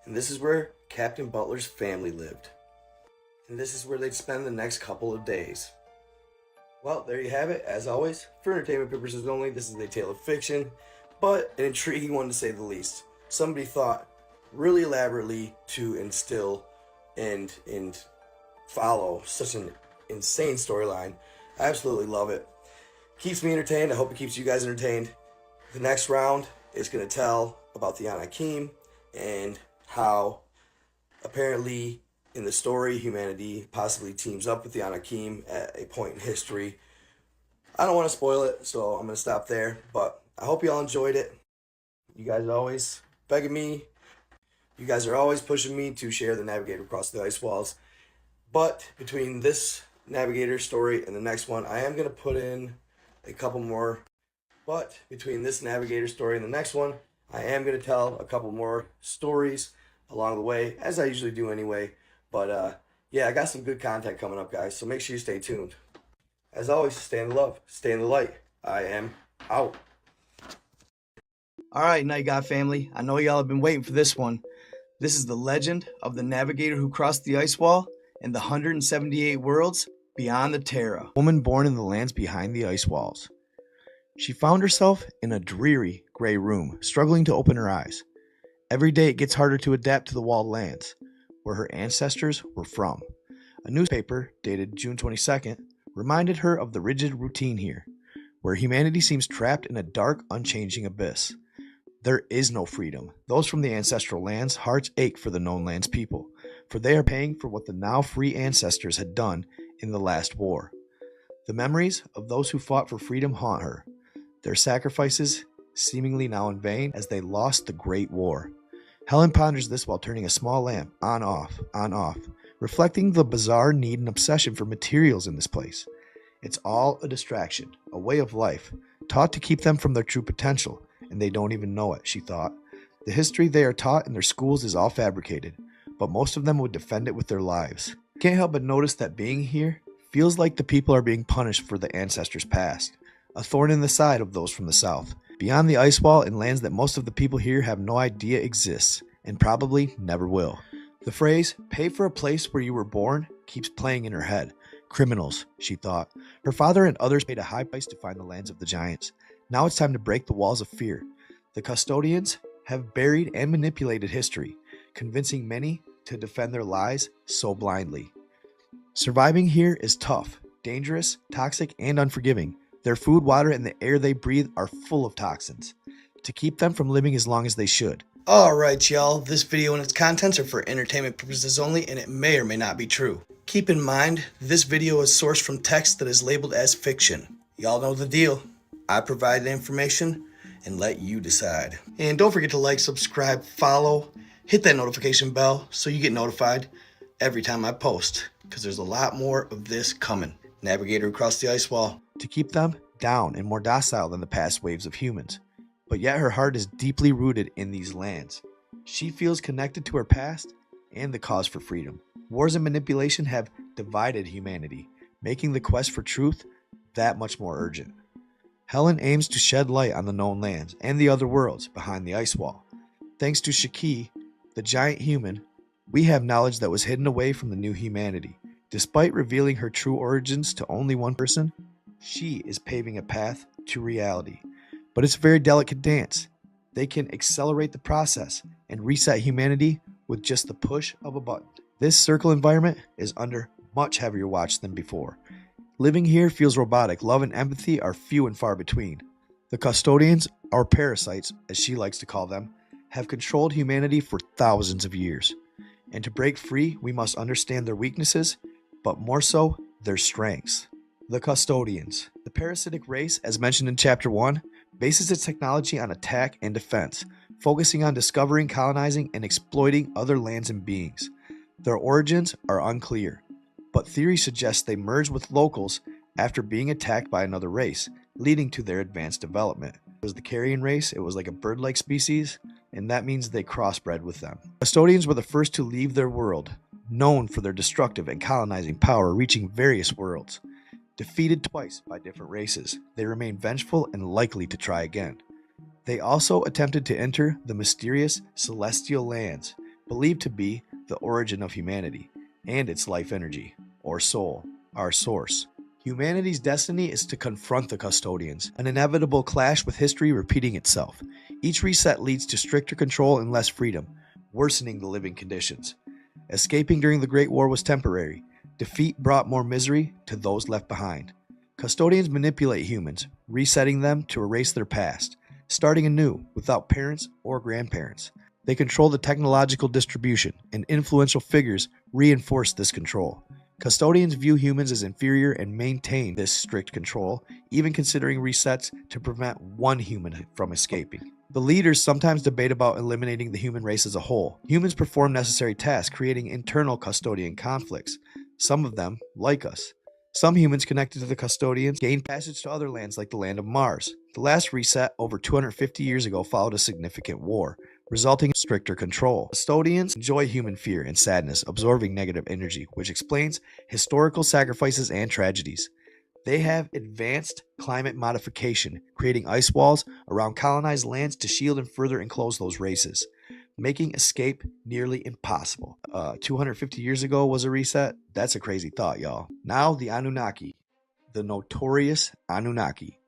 A: And this is where Captain Butler's family lived. And this is where they'd spend the next couple of days. Well, there you have it. As always, for entertainment purposes only, this is a tale of fiction, but an intriguing one to say the least. Somebody thought really elaborately to instill and follow such an insane storyline. I absolutely love it. Keeps me entertained. I hope it keeps you guys entertained. The next round is going to tell about the Anakim and how apparently in the story humanity possibly teams up with the Anakim at a point in history. I don't want to spoil it, so I'm going to stop there, but I hope you all enjoyed it. You guys are always begging me. You guys are always pushing me to share the Navigator across the ice walls. But between this Navigator story and the next one, I am going to put in a couple more. But between this Navigator story and the next one, I am going to tell a couple more stories along the way, as I usually do anyway. But yeah, I got some good content coming up, guys, so make sure you stay tuned. As always, stay in the love, stay in the light. I am out. All right, Night God family. I know y'all have been waiting for this one. This is the legend of the navigator who crossed the ice wall and the 178 worlds beyond the Terra. A woman born in the lands behind the ice walls. She found herself in a dreary gray room, struggling to open her eyes. Every day it gets harder to adapt to the walled lands, where her ancestors were from. A newspaper, dated June 22nd, reminded her of the rigid routine here, where humanity seems trapped in a dark, unchanging abyss. There is no freedom. Those from the ancestral lands' hearts ache for the known lands people, for they are paying for what the now free ancestors had done in the last war. The memories of those who fought for freedom haunt her, their sacrifices seemingly now in vain as they lost the Great War. Helen ponders this while turning a small lamp on, off, reflecting the bizarre need and obsession for materials in this place. It's all a distraction, a way of life, taught to keep them from their true potential, and they don't even know it, she thought. The history they are taught in their schools is all fabricated, but most of them would defend it with their lives. Can't help but notice that being here feels like the people are being punished for the ancestors' past, a thorn in the side of those from the south, beyond the ice wall in lands that most of the people here have no idea exists, and probably never will. The phrase, "pay for a place where you were born," keeps playing in her head. Criminals, she thought. Her father and others paid a high price to find the lands of the giants. Now it's time to break the walls of fear. The custodians have buried and manipulated history, convincing many to defend their lies so blindly. Surviving here is tough, dangerous, toxic, and unforgiving. Their food, water, and the air they breathe are full of toxins, to keep them from living as long as they should. Alright y'all, this video and its contents are for entertainment purposes only, and it may or may not be true. Keep in mind, this video is sourced from text that is labeled as fiction. Y'all know the deal. I provide the information and let you decide. And don't forget to like, subscribe, follow, hit that notification bell so you get notified every time I post, because there's a lot more of this coming. Navigator across the ice wall. To keep them down and more docile than the past waves of humans. But yet her heart is deeply rooted in these lands. She feels connected to her past and the cause for freedom. Wars and manipulation have divided humanity, making the quest for truth that much more urgent. Helen aims to shed light on the known lands and the other worlds behind the ice wall. Thanks to Shaki, the giant human, we have knowledge that was hidden away from the new humanity. Despite revealing her true origins to only one person, she is paving a path to reality. But it's a very delicate dance. They can accelerate the process and reset humanity with just the push of a button. This circle environment is under much heavier watch than before. Living here feels robotic. Love and empathy are few and far between. The custodians, or parasites, as she likes to call them, have controlled humanity for thousands of years. And to break free, we must understand their weaknesses, but more so, their strengths. The custodians. The parasitic race, as mentioned in Chapter 1, bases its technology on attack and defense, focusing on discovering, colonizing, and exploiting other lands and beings. Their origins are unclear, but theory suggests they merged with locals after being attacked by another race, leading to their advanced development. It was the carrion race, it was like a bird-like species, and that means they crossbred with them. Custodians were the first to leave their world, known for their destructive and colonizing power, reaching various worlds. Defeated twice by different races, they remain vengeful and likely to try again. They also attempted to enter the mysterious celestial lands, believed to be the origin of humanity, and its life energy, or soul, our source. Humanity's destiny is to confront the custodians, an inevitable clash with history repeating itself. Each reset leads to stricter control and less freedom, worsening the living conditions. Escaping during the Great War was temporary. Defeat brought more misery to those left behind. Custodians manipulate humans, resetting them to erase their past, starting anew without parents or grandparents. They control the technological distribution, and influential figures reinforce this control. Custodians view humans as inferior and maintain this strict control, even considering resets to prevent one human from escaping. The leaders sometimes debate about eliminating the human race as a whole. Humans perform necessary tasks, creating internal custodian conflicts. Some of them, like us. Some humans connected to the custodians gained passage to other lands like the land of Mars. The last reset, over 250 years ago, followed a significant war, resulting in stricter control. Custodians enjoy human fear and sadness, absorbing negative energy, which explains historical sacrifices and tragedies. They have advanced climate modification, creating ice walls around colonized lands to shield and further enclose those races. making escape nearly impossible. 250 years ago was a reset. That's a crazy thought, y'all. Now the Anunnaki, the notorious Anunnaki,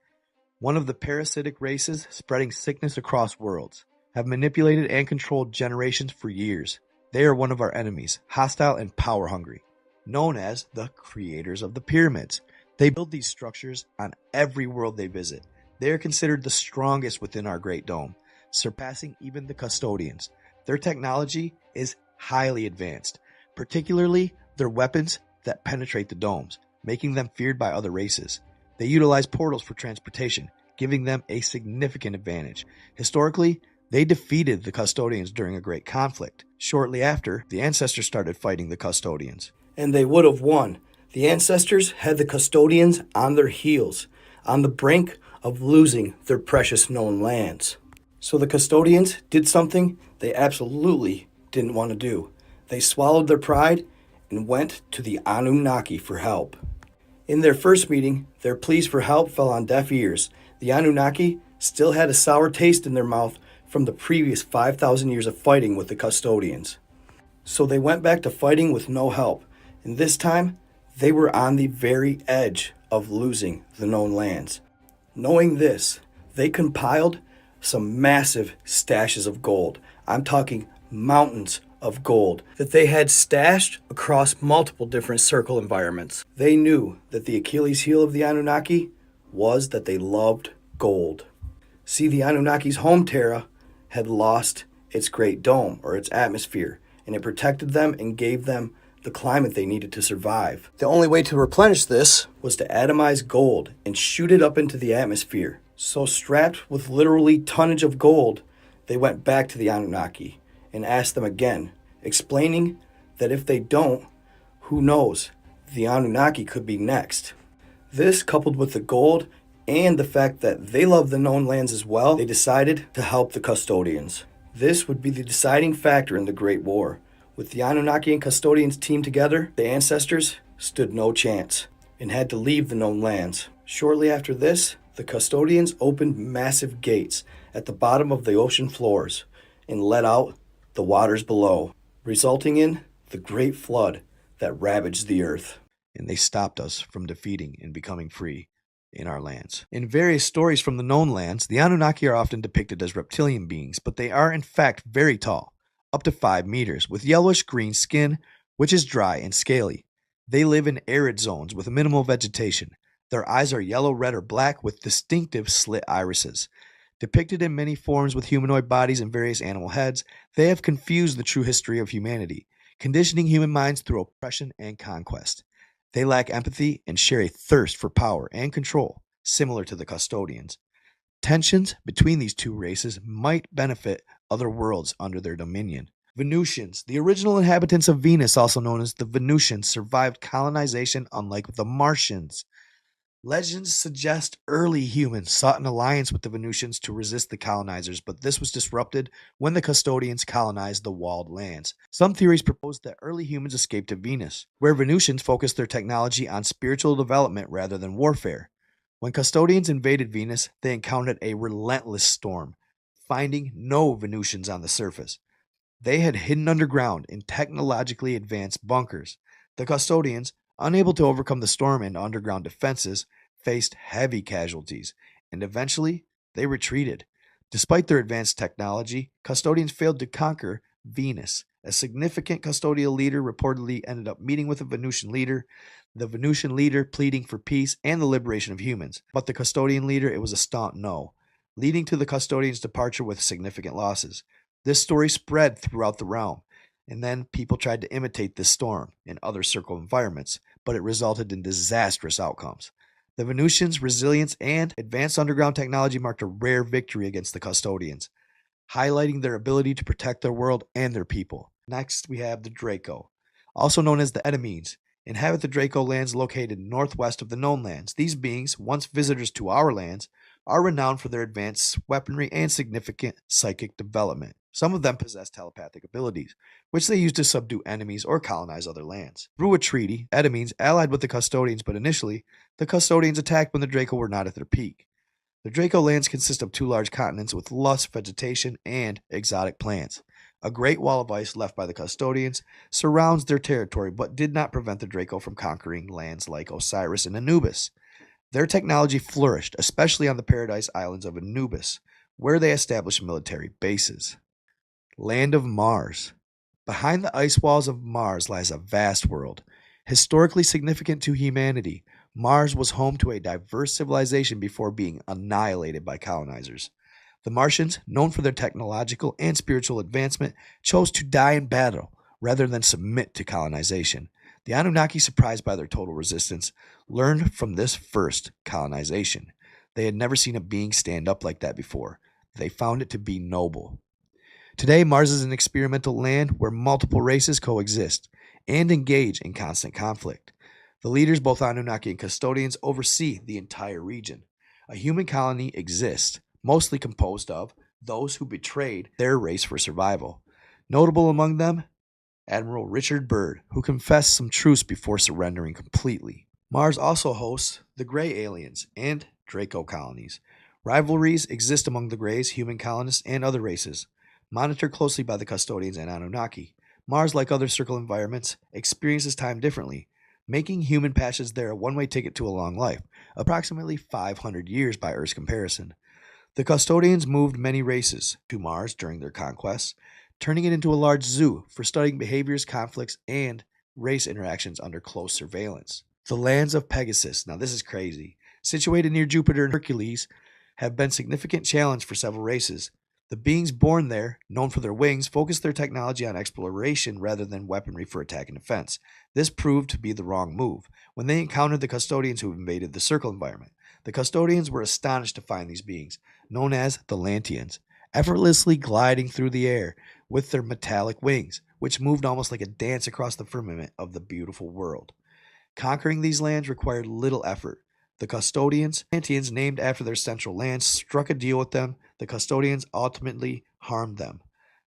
A: one of the parasitic races spreading sickness across worlds, have manipulated and controlled generations for years. They are one of our enemies, hostile and power-hungry, known as the creators of the pyramids. They build these structures on every world they visit. They are considered the strongest within our Great Dome, surpassing even the custodians. Their technology is highly advanced, particularly their weapons that penetrate the domes, making them feared by other races. They utilize portals for transportation, giving them a significant advantage. Historically, they defeated the custodians during a great conflict. Shortly after, the ancestors started fighting the custodians. And they would have won. The ancestors had the custodians on their heels, on the brink of losing their precious known lands. So the custodians did something they absolutely didn't want to do. They swallowed their pride and went to the Anunnaki for help. In their first meeting, their pleas for help fell on deaf ears. The Anunnaki still had a sour taste in their mouth from the previous 5,000 years of fighting with the custodians. So they went back to fighting with no help, and this time they were on the very edge of losing the known lands. Knowing this, they compiled some massive stashes of gold. I'm talking mountains of gold that they had stashed across multiple different circle environments. They knew that the Achilles heel of the Anunnaki was that they loved gold. See, the Anunnaki's home Terra had lost its great dome, or its atmosphere, and it protected them and gave them the climate they needed to survive. The only way to replenish this was to atomize gold and shoot it up into the atmosphere. So strapped with literally tonnage of gold, they went back to the Anunnaki and asked them again, explaining that if they don't, who knows, the Anunnaki could be next. This, coupled with the gold and the fact that they love the known lands as well, they decided to help the custodians. This would be the deciding factor in the Great War. With the Anunnaki and custodians teamed together, the ancestors stood no chance and had to leave the known lands. Shortly after this, the custodians opened massive gates at the bottom of the ocean floors and let out the waters below, resulting in the great flood that ravaged the earth. And they stopped us from defeating and becoming free in our lands. In various stories from the known lands, the Anunnaki are often depicted as reptilian beings, but they are in fact very tall, up to 5 meters, with yellowish-green skin, which is dry and scaly. They live in arid zones with minimal vegetation. Their eyes are yellow, red, or black with distinctive slit irises. Depicted in many forms with humanoid bodies and various animal heads, they have confused the true history of humanity, conditioning human minds through oppression and conquest. They lack empathy and share a thirst for power and control, similar to the custodians. Tensions between these two races might benefit other worlds under their dominion. Venusians, the original inhabitants of Venus, also known as the Venusians, survived colonization unlike the Martians. Legends suggest early humans sought an alliance with the Venusians to resist the colonizers, but this was disrupted when the custodians colonized the walled lands. Some theories propose that early humans escaped to Venus, where Venusians focused their technology on spiritual development rather than warfare. When custodians invaded Venus, they encountered a relentless storm, finding no Venusians on the surface. They had hidden underground in technologically advanced bunkers. The custodians, unable to overcome the storm and underground defenses, faced heavy casualties, and eventually they retreated. Despite their advanced technology, custodians failed to conquer Venus. A significant custodial leader reportedly ended up meeting with a Venusian leader, the Venusian leader pleading for peace and the liberation of humans. But the custodian leader, it was a staunch no, leading to the custodians' departure with significant losses. This story spread throughout the realm, and then people tried to imitate this storm in other circle environments, but it resulted in disastrous outcomes. The Venusians' resilience and advanced underground technology marked a rare victory against the custodians, highlighting their ability to protect their world and their people. Next, we have the Draco, also known as the Enemies, inhabit the Draco lands located northwest of the known lands. These beings, once visitors to our lands, are renowned for their advanced weaponry and significant psychic development. Some of them possess telepathic abilities, which they use to subdue enemies or colonize other lands. Through a treaty, Enemies allied with the custodians, but initially, the custodians attacked when the Draco were not at their peak. The Draco lands consist of 2 large continents with lush vegetation and exotic plants. A great wall of ice left by the custodians surrounds their territory but did not prevent the Draco from conquering lands like Osiris and Anubis. Their technology flourished, especially on the Paradise Islands of Anubis, where they established military bases. Land of Mars. Behind the ice walls of Mars lies a vast world. Historically significant to humanity, Mars was home to a diverse civilization before being annihilated by colonizers. The Martians, known for their technological and spiritual advancement, chose to die in battle rather than submit to colonization. The Anunnaki, surprised by their total resistance, learned from this first colonization. They had never seen a being stand up like that before. They found it to be noble. Today, Mars is an experimental land where multiple races coexist and engage in constant conflict. The leaders, both Anunnaki and custodians, oversee the entire region. A human colony exists, mostly composed of those who betrayed their race for survival. Notable among them, Admiral Richard Byrd, who confessed some truths before surrendering completely. Mars also hosts the Gray aliens and Draco colonies. Rivalries exist among the Greys, human colonists, and other races, monitored closely by the custodians and Anunnaki. Mars, like other circle environments, experiences time differently, making human passage there a one-way ticket to a long life, approximately 500 years by Earth's comparison. The custodians moved many races to Mars during their conquests, turning it into a large zoo for studying behaviors, conflicts, and race interactions under close surveillance. The lands of Pegasus, now this is crazy, situated near Jupiter and Hercules, have been a significant challenge for several races. The beings born there, known for their wings, focused their technology on exploration rather than weaponry for attack and defense. This proved to be the wrong move when they encountered the custodians who invaded the circle environment. The custodians were astonished to find these beings, known as the Atlanteans, effortlessly gliding through the air with their metallic wings, which moved almost like a dance across the firmament of the beautiful world. Conquering these lands required little effort. The custodians, Atlanteans named after their central lands, struck a deal with them. The custodians ultimately harmed them.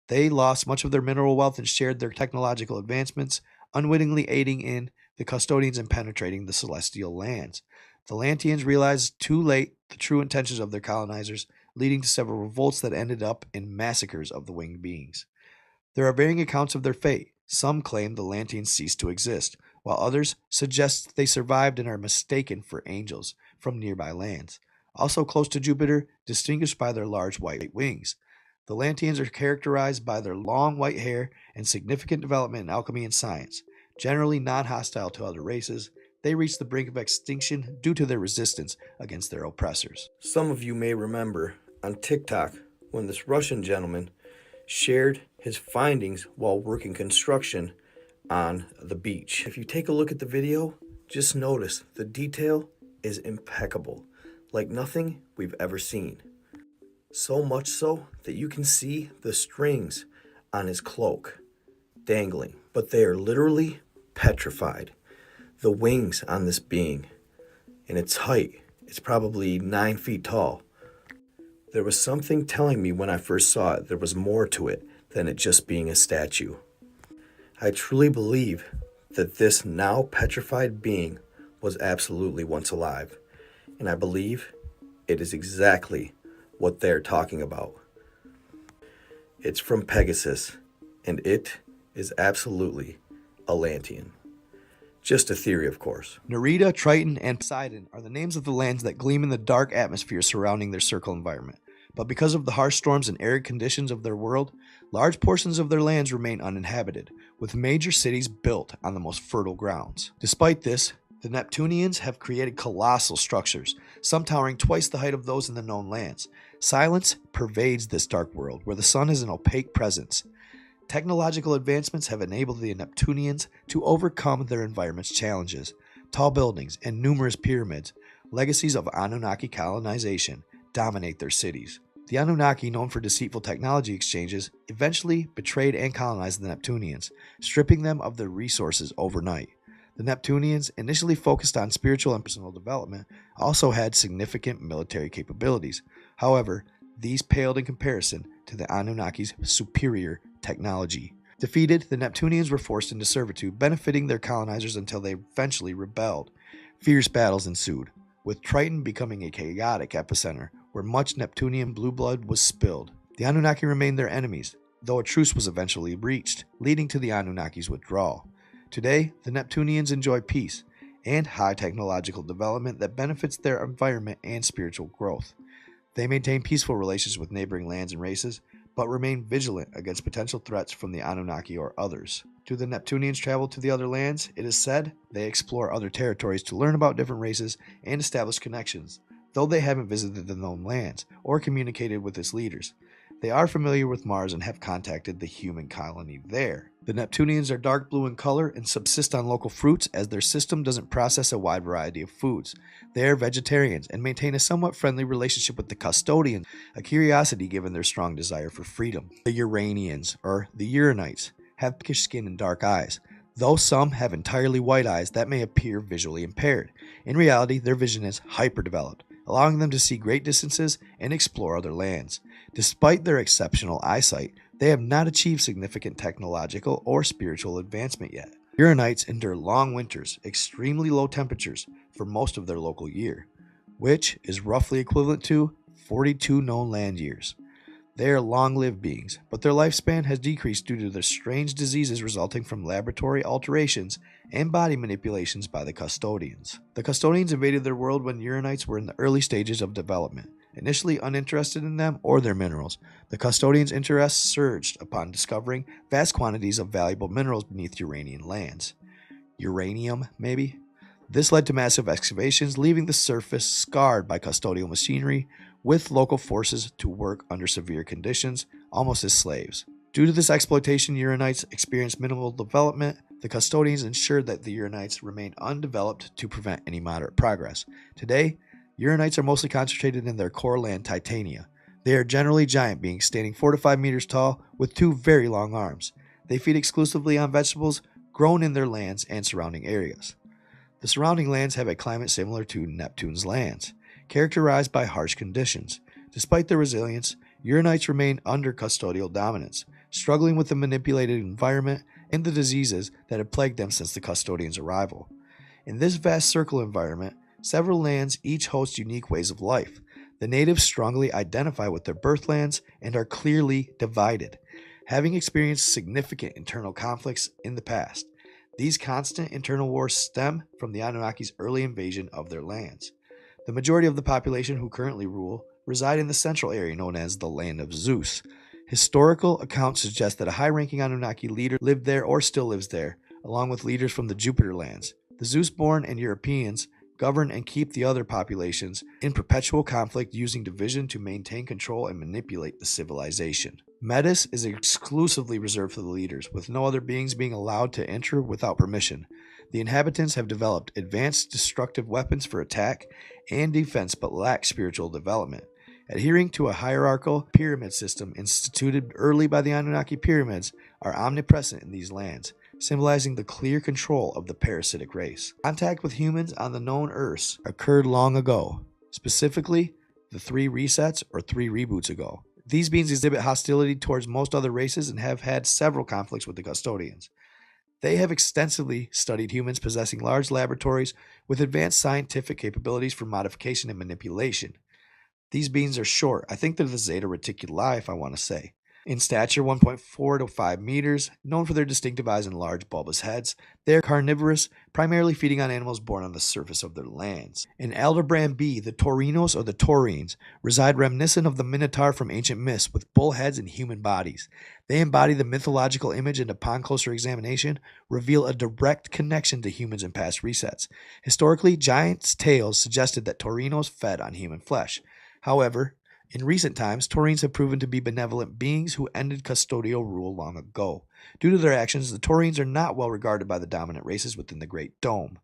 A: They lost much of their mineral wealth and shared their technological advancements, unwittingly aiding in the custodians in penetrating the celestial lands. The Atlanteans realized too late the true intentions of their colonizers, leading to several revolts that ended up in massacres of the winged beings. There are varying accounts of their fate. Some claim the Atlanteans ceased to exist, while others suggest they survived and are mistaken for angels from nearby lands. Also close to Jupiter, distinguished by their large white wings. The Atlanteans are characterized by their long white hair and significant development in alchemy and science. Generally non-hostile to other races, they reached the brink of extinction due to their resistance against their oppressors. Some of you may remember on TikTok when this Russian gentleman shared his findings while working construction on the beach. If you take a look at the video, just notice the detail is impeccable, like nothing we've ever seen. So much so that you can see the strings on his cloak dangling, but they are literally petrified. The wings on this being, and its height, it's probably 9 feet tall. There was something telling me when I first saw it there was more to it than it just being a statue. I truly believe that this now petrified being was absolutely once alive, and I believe it is exactly what they're talking about. It's from Pegasus, and it is absolutely Atlantean. Just a theory, of course. Nerida, Triton, and Poseidon are the names of the lands that gleam in the dark atmosphere surrounding their circle environment. But because of the harsh storms and arid conditions of their world, large portions of their lands remain uninhabited, with major cities built on the most fertile grounds. Despite this, the Neptunians have created colossal structures, some towering twice the height of those in the known lands. Silence pervades this dark world, where the sun is an opaque presence. Technological advancements have enabled the Neptunians to overcome their environment's challenges. Tall buildings and numerous pyramids, legacies of Anunnaki colonization, dominate their cities. The Anunnaki, known for deceitful technology exchanges, eventually betrayed and colonized the Neptunians, stripping them of their resources overnight. The Neptunians, initially focused on spiritual and personal development, also had significant military capabilities. However, these paled in comparison to the Anunnaki's superior technology. Defeated, the Neptunians were forced into servitude, benefiting their colonizers until they eventually rebelled. Fierce battles ensued, with Triton becoming a chaotic epicenter where much Neptunian blue blood was spilled. The Anunnaki remained their enemies,
B: though a truce was eventually reached, leading to the Anunnaki's withdrawal. Today, the Neptunians enjoy peace and high technological development that benefits their environment and spiritual growth. They maintain peaceful relations with neighboring lands and races, but remain vigilant against potential threats from the Anunnaki or others. Do the Neptunians travel to the other lands? It is said they explore other territories to learn about different races and establish connections, though they haven't visited the known lands or communicated with its leaders. They are familiar with Mars and have contacted the human colony there. The Neptunians are dark blue in color and subsist on local fruits as their system doesn't process a wide variety of foods. They are vegetarians and maintain a somewhat friendly relationship with the custodians, a curiosity given their strong desire for freedom. The Uranians, or the Uranites, have pinkish skin and dark eyes, though some have entirely white eyes that may appear visually impaired. In reality, their vision is hyperdeveloped, allowing them to see great distances and explore other lands. Despite their exceptional eyesight, they have not achieved significant technological or spiritual advancement yet. Uranites endure long winters, extremely low temperatures for most of their local year, which is roughly equivalent to 42 known land years. They are long-lived beings, but their lifespan has decreased due to the strange diseases resulting from laboratory alterations and body manipulations by the custodians. The custodians invaded their world when Uranites were in the early stages of development. Initially uninterested in them or their minerals, the custodians' interest surged upon discovering vast quantities of valuable minerals beneath Uranian lands. Uranium, maybe? This led to massive excavations, leaving the surface scarred by custodial machinery, with local forces to work under severe conditions, almost as slaves. Due to this exploitation, Uranites experienced minimal development. The custodians ensured that the Uranites remained undeveloped to prevent any moderate progress. Today, Uranites are mostly concentrated in their core land, Titania. They are generally giant beings, standing 4 to 5 meters tall, with 2 very long arms. They feed exclusively on vegetables grown in their lands and surrounding areas. The surrounding lands have a climate similar to Neptune's lands, characterized by harsh conditions. Despite their resilience, Uranites remain under custodial dominance, struggling with the manipulated environment and the diseases that have plagued them since the custodians' arrival. In this vast circle environment, several lands each host unique ways of life. The natives strongly identify with their birthlands and are clearly divided, having experienced significant internal conflicts in the past. These constant internal wars stem from the Anunnaki's early invasion of their lands. The majority of the population who currently rule reside in the central area known as the Land of Zeus. Historical accounts suggest that a high-ranking Anunnaki leader lived there or still lives there, along with leaders from the Jupiter lands. The Zeus-born and Europeans govern and keep the other populations in perpetual conflict, using division to maintain control and manipulate the civilization. Metis is exclusively reserved for the leaders, with no other beings being allowed to enter without permission. The inhabitants have developed advanced destructive weapons for attack and defense but lack spiritual development. Adhering to a hierarchical pyramid system instituted early by the Anunnaki pyramids are omnipresent in these lands, symbolizing the clear control of the parasitic race. Contact with humans on the known Earths occurred long ago, specifically the 3 resets or 3 reboots ago. These beings exhibit hostility towards most other races and have had several conflicts with the custodians. They have extensively studied humans possessing large laboratories with advanced scientific capabilities for modification and manipulation. These beings are short. I think they're the Zeta Reticuli, if I want to say. In stature, 1.4 to 5 meters, known for their distinctive eyes and large bulbous heads, they are carnivorous, primarily feeding on animals born on the surface of their lands. In Aldebaran B, the Torinos or the Taurines reside reminiscent of the Minotaur from ancient myths, with bull heads and human bodies. They embody the mythological image and upon closer examination reveal a direct connection to humans in past resets. Historically, giants' tales suggested that Torinos fed on human flesh. However, in recent times, Taurines have proven to be benevolent beings who ended custodial rule long ago. Due to their actions, the Taurines are not well regarded by the dominant races within the Great Dome.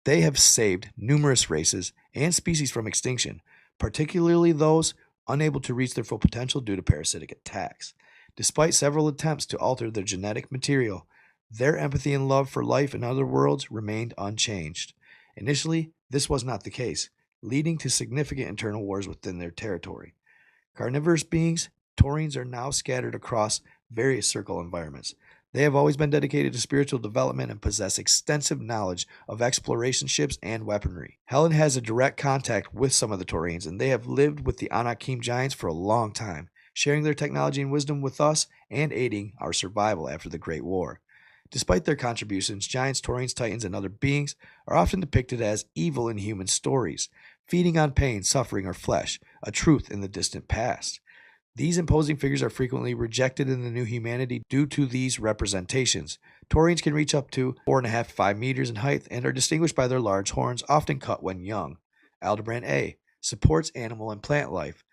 B: They have saved numerous races and species from extinction, particularly those unable to reach their full potential due to parasitic attacks. Despite several attempts to alter their genetic material, their empathy and love for life in other worlds remained unchanged. Initially, this was not the case, leading to significant internal wars within their territory. Carnivorous beings, Taurines are now scattered across various circle environments. They have always been dedicated to spiritual development and possess extensive knowledge of exploration ships and weaponry. Helen has a direct contact with some of the Taurines, and they have lived with the Anakim giants for a long time. sharing their technology and wisdom with us and aiding our survival after the Great War. Despite their contributions, giants, Taurians, titans, and other beings are often depicted as evil in human stories, feeding on pain, suffering, or flesh, a truth in the distant past. These imposing figures are frequently rejected in the new humanity due to these representations. Taurians can reach up to 4.5 to 5 meters in height and are distinguished by their large horns, often cut when young. Aldebaran A supports animal and plant life,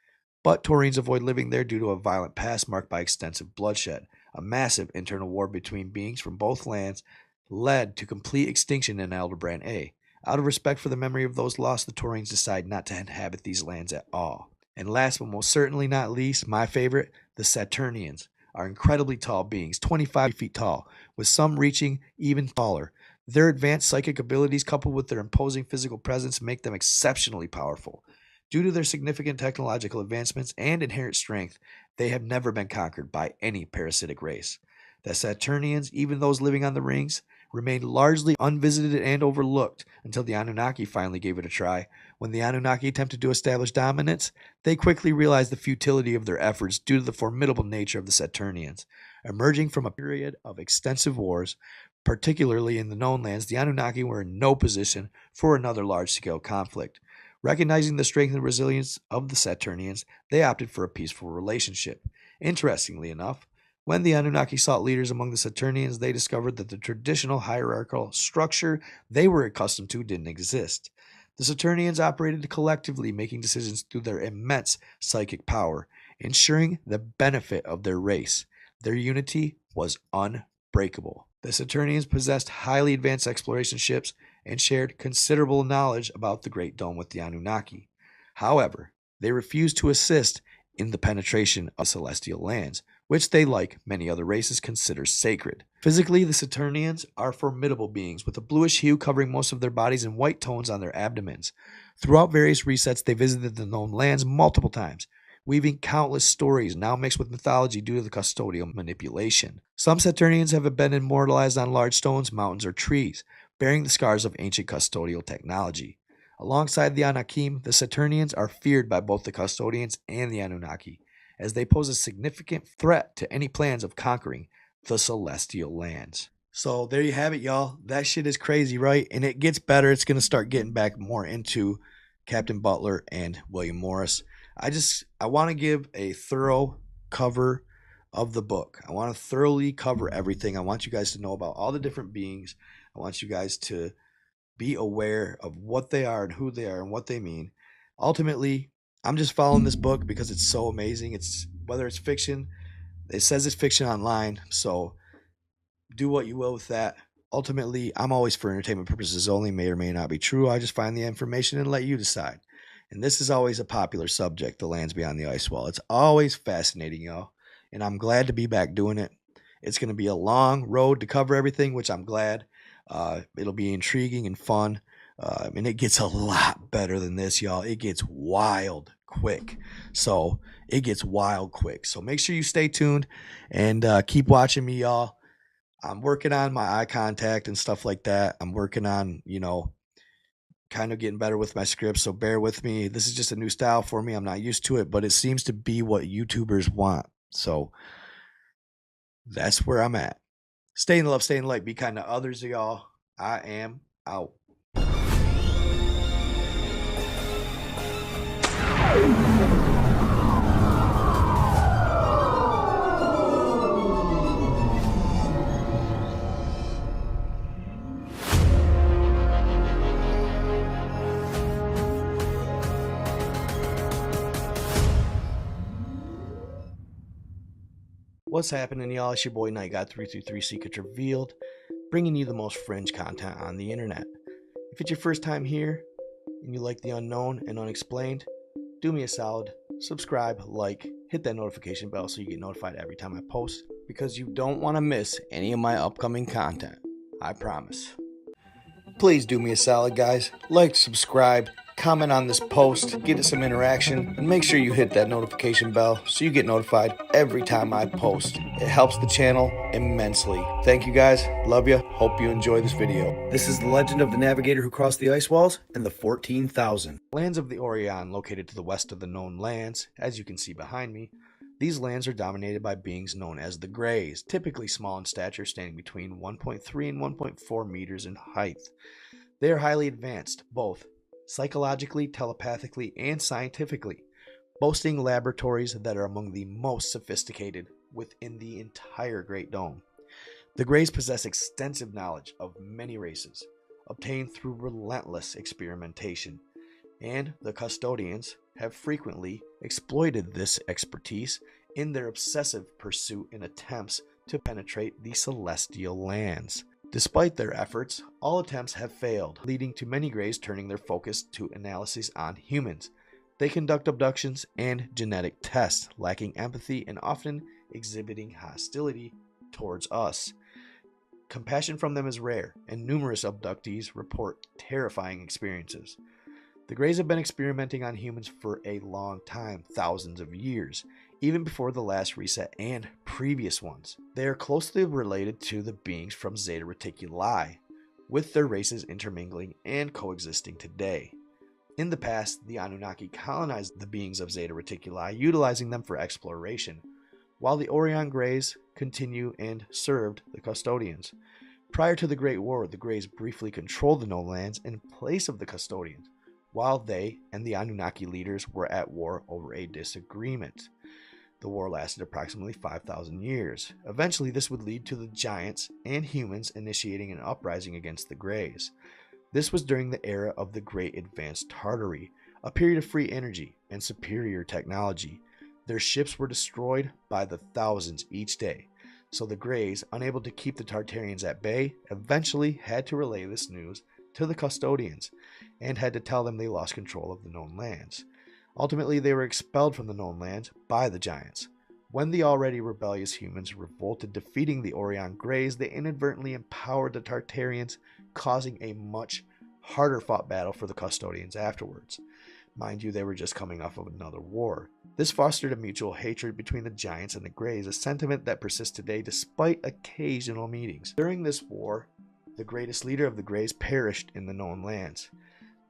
B: but Taurians avoid living there due to a violent past marked by extensive bloodshed. A massive internal war between beings from both lands led to complete extinction in Aldebaran A. Out of respect for the memory of those lost, the Taurians decide not to inhabit these lands at all. And last but most certainly not least, my favorite, the Saturnians are incredibly tall beings, 25 feet tall, with some reaching even taller. Their advanced psychic abilities coupled with their imposing physical presence make them exceptionally powerful. Due to their significant technological advancements and inherent strength, they have never been conquered by any parasitic race. The Saturnians, even those living on the rings, remained largely unvisited and overlooked until the Anunnaki finally gave it a try. When the Anunnaki attempted to establish dominance, they quickly realized the futility of their efforts due to the formidable nature of the Saturnians. Emerging from a period of extensive wars, particularly in the known lands, the Anunnaki were in no position for another large-scale conflict. Recognizing the strength and resilience of the Saturnians, they opted for a peaceful relationship. Interestingly enough, when the Anunnaki sought leaders among the Saturnians, they discovered that the traditional hierarchical structure they were accustomed to didn't exist. The Saturnians operated collectively, making decisions through their immense psychic power, ensuring the benefit of their race. Their unity was unbreakable. The Saturnians possessed highly advanced exploration ships and shared considerable knowledge about the Great Dome with the Anunnaki. However, they refused to assist in the penetration of celestial lands, which they, like many other races, consider sacred. Physically, the Saturnians are formidable beings with a bluish hue covering most of their bodies and white tones on their abdomens. Throughout various resets, they visited the known lands multiple times, weaving countless stories now mixed with mythology due to the custodial manipulation. Some Saturnians have been immortalized on large stones, mountains, or trees, bearing the scars of ancient custodial technology. Alongside the Anakim, the Saturnians are feared by both the custodians and the Anunnaki, as they pose a significant threat to any plans of conquering the celestial lands. So there you have it, y'all. That shit is crazy, right? And it gets better. It's going to start getting back more into Captain Butler and William Morris. I want to give a thorough cover of the book. I want to thoroughly cover everything. I want you guys to know about all the different beings. I want you guys to be aware of what they are and who they are and what they mean. Ultimately, I'm just following this book because it's so amazing. It's whether it's fiction, it says it's fiction online, so do what you will with that. Ultimately, I'm always for entertainment purposes only, may or may not be true. I just find the information and let you decide. And this is always a popular subject, the lands beyond the ice wall. It's always fascinating, y'all. And I'm glad to be back doing it. It's going to be a long road to cover everything, which I'm glad. It'll be intriguing and fun. And it gets a lot better than this, y'all. It gets wild quick. So make sure you stay tuned and keep watching me, y'all. I'm working on my eye contact and stuff like that. I'm working on, kind of getting better with my scripts. So bear with me. This is just a new style for me. I'm not used to it, but it seems to be what YouTubers want. So that's where I'm at. Stay in love, stay in light, be kind to others, y'all. I am out. What's happening, y'all? It's your boy Night God 333 Secrets Revealed, bringing you the most fringe content on the internet. If it's your first time here and you like the unknown and unexplained, do me a solid, subscribe, like, hit that notification bell so you get notified every time I post, because you don't want to miss any of my upcoming content. I promise. Please do me a solid, guys. Like, subscribe, comment on this post, get some interaction, and make sure you hit that notification bell so you get notified every time I post. It helps the channel immensely. Thank you, guys. Love you. Hope you enjoy this video. This is the legend of the Navigator who crossed the ice walls and the 14,000. Lands of the Orion, located to the west of the known lands, as you can see behind me. These lands are dominated by beings known as the Grays, typically small in stature, standing between 1.3 and 1.4 meters in height. They are highly advanced, both psychologically, telepathically, and scientifically, boasting laboratories that are among the most sophisticated within the entire Great Dome. The Greys possess extensive knowledge of many races, obtained through relentless experimentation, and the custodians have frequently exploited this expertise in their obsessive pursuit and attempts to penetrate the celestial lands. Despite their efforts, all attempts have failed, leading to many Greys turning their focus to analyses on humans. They conduct abductions and genetic tests, lacking empathy and often exhibiting hostility towards us. Compassion from them is rare, and numerous abductees report terrifying experiences. The Greys have been experimenting on humans for a long time, thousands of years, even before the last reset and previous ones. They are closely related to the beings from Zeta Reticuli, with their races intermingling and coexisting today. In the past, the Anunnaki colonized the beings of Zeta Reticuli, utilizing them for exploration, while the Orion Grays continue and served the custodians. Prior to the Great War, the Greys briefly controlled the known lands in place of the custodians, while they and the Anunnaki leaders were at war over a disagreement. The war lasted approximately 5,000 years. Eventually, this would lead to the giants and humans initiating an uprising against the Greys. This was during the era of the Great Advanced Tartery, a period of free energy and superior technology. Their ships were destroyed by the thousands each day, so the Greys, unable to keep the Tartarians at bay, eventually had to relay this news to the custodians and had to tell them they lost control of the known lands. Ultimately, they were expelled from the known lands by the giants. When the already rebellious humans revolted, defeating the Orion Grays, they inadvertently empowered the Tartarians, causing a much harder fought battle for the custodians afterwards. Mind you, they were just coming off of another war. This fostered a mutual hatred between the giants and the Greys, a sentiment that persists today despite occasional meetings. During this war, the greatest leader of the Greys perished in the known lands.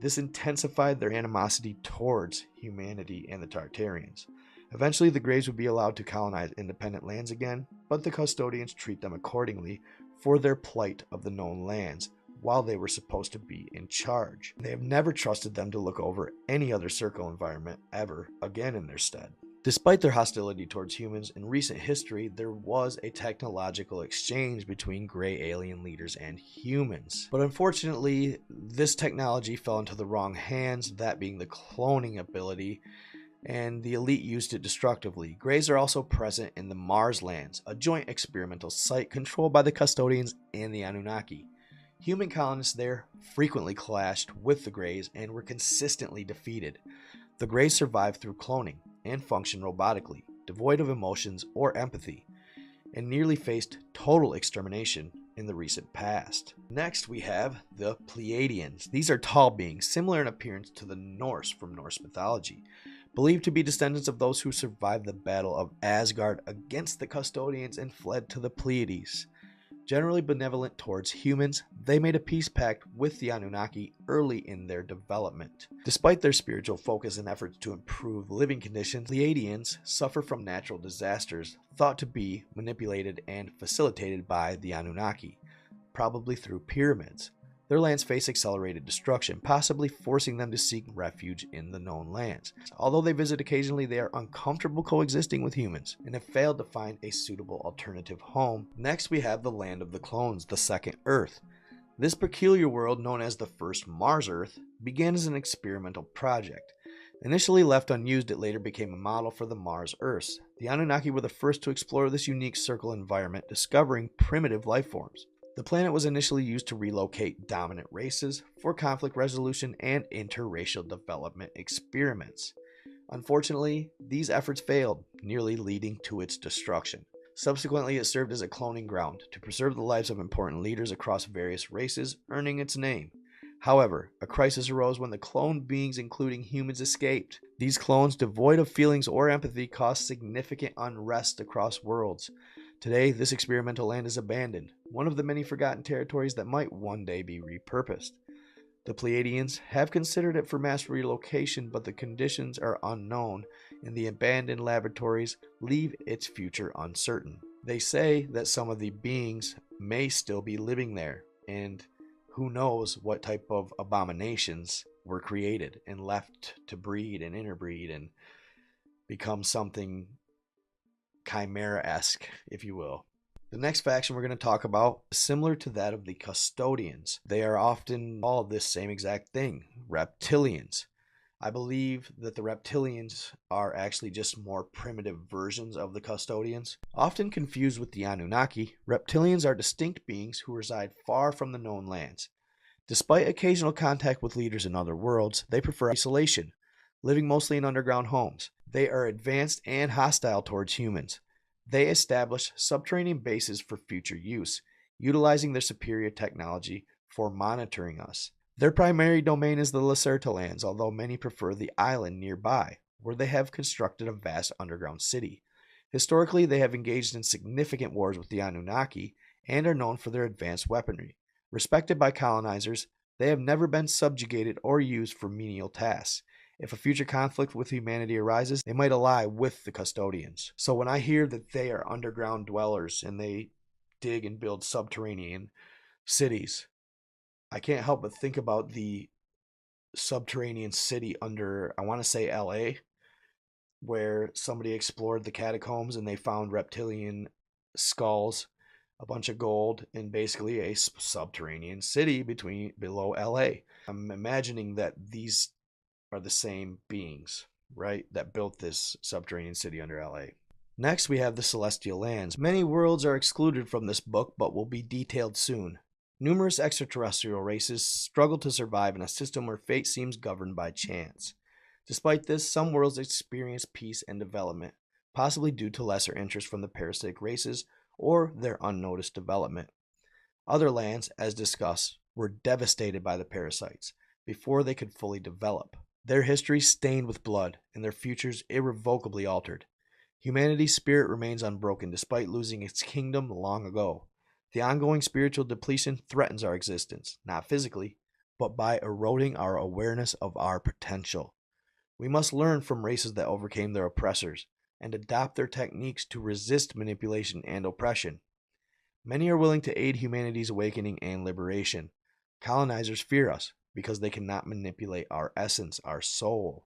B: This intensified their animosity towards humanity and the Tartarians. Eventually, the Greys would be allowed to colonize independent lands again, but the custodians treat them accordingly for their plight of the known lands, while they were supposed to be in charge. They have never trusted them to look over any other circle environment ever again in their stead. Despite their hostility towards humans, in recent history, there was a technological exchange between Grey alien leaders and humans. But unfortunately, this technology fell into the wrong hands, that being the cloning ability, and the elite used it destructively. Greys are also present in the Mars lands, a joint experimental site controlled by the custodians and the Anunnaki. Human colonists there frequently clashed with the Greys and were consistently defeated. The Greys survived through cloning and functioned robotically, devoid of emotions or empathy, and nearly faced total extermination in the recent past. Next, we have the Pleiadians. These are tall beings, similar in appearance to the Norse from Norse mythology, believed to be descendants of those who survived the Battle of Asgard against the custodians and fled to the Pleiades. Generally benevolent towards humans, they made a peace pact with the Anunnaki early in their development. Despite their spiritual focus and efforts to improve living conditions, Pleiadians suffer from natural disasters thought to be manipulated and facilitated by the Anunnaki, probably through pyramids. Their lands face accelerated destruction, possibly forcing them to seek refuge in the known lands. Although they visit occasionally, they are uncomfortable coexisting with humans and have failed to find a suitable alternative home. Next, we have the Land of the Clones, the Second Earth. This peculiar world, known as the First Mars Earth, began as an experimental project. Initially left unused, it later became a model for the Mars Earths. The Anunnaki were the first to explore this unique circle environment, discovering primitive life forms. The planet was initially used to relocate dominant races for conflict resolution and interracial development experiments. Unfortunately, these efforts failed, nearly leading to its destruction. Subsequently, it served as a cloning ground to preserve the lives of important leaders across various races, earning its name. However, a crisis arose when the cloned beings, including humans, escaped. These clones, devoid of feelings or empathy, caused significant unrest across worlds. Today, this experimental land is abandoned, one of the many forgotten territories that might one day be repurposed. The Pleiadians have considered it for mass relocation, but the conditions are unknown and the abandoned laboratories leave its future uncertain. They say that some of the beings may still be living there, and who knows what type of abominations were created and left to breed and interbreed and become something chimera-esque, if you will. The next faction we're going to talk about is similar to that of the custodians. They are often called this same exact thing, reptilians. I believe that the reptilians are actually just more primitive versions of the custodians. Often confused with the Anunnaki, reptilians are distinct beings who reside far from the known lands. Despite occasional contact with leaders in other worlds, they prefer isolation, living mostly in underground homes. They are advanced and hostile towards humans. They establish subterranean bases for future use, utilizing their superior technology for monitoring us. Their primary domain is the Lacerta lands, although many prefer the island nearby, where they have constructed a vast underground city. Historically, they have engaged in significant wars with the Anunnaki and are known for their advanced weaponry. Respected by colonizers, they have never been subjugated or used for menial tasks. If a future conflict with humanity arises, they might ally with the custodians. So when I hear that they are underground dwellers and they dig and build subterranean cities, I can't help but think about the subterranean city under, I want to say LA, where somebody explored the catacombs and they found reptilian skulls, a bunch of gold, and basically a subterranean city below LA. I'm imagining that these are the same beings, right, that built this subterranean city under LA. Next, we have the celestial lands. Many worlds are excluded from this book, but will be detailed soon. Numerous extraterrestrial races struggle to survive in a system where fate seems governed by chance. Despite this, some worlds experience peace and development, possibly due to lesser interest from the parasitic races or their unnoticed development. Other lands, as discussed, were devastated by the parasites before they could fully develop. Their history stained with blood and their futures irrevocably altered. Humanity's spirit remains unbroken despite losing its kingdom long ago. The ongoing spiritual depletion threatens our existence, not physically, but by eroding our awareness of our potential. We must learn from races that overcame their oppressors and adopt their techniques to resist manipulation and oppression. Many are willing to aid humanity's awakening and liberation. Colonizers fear us because they cannot manipulate our essence, our soul,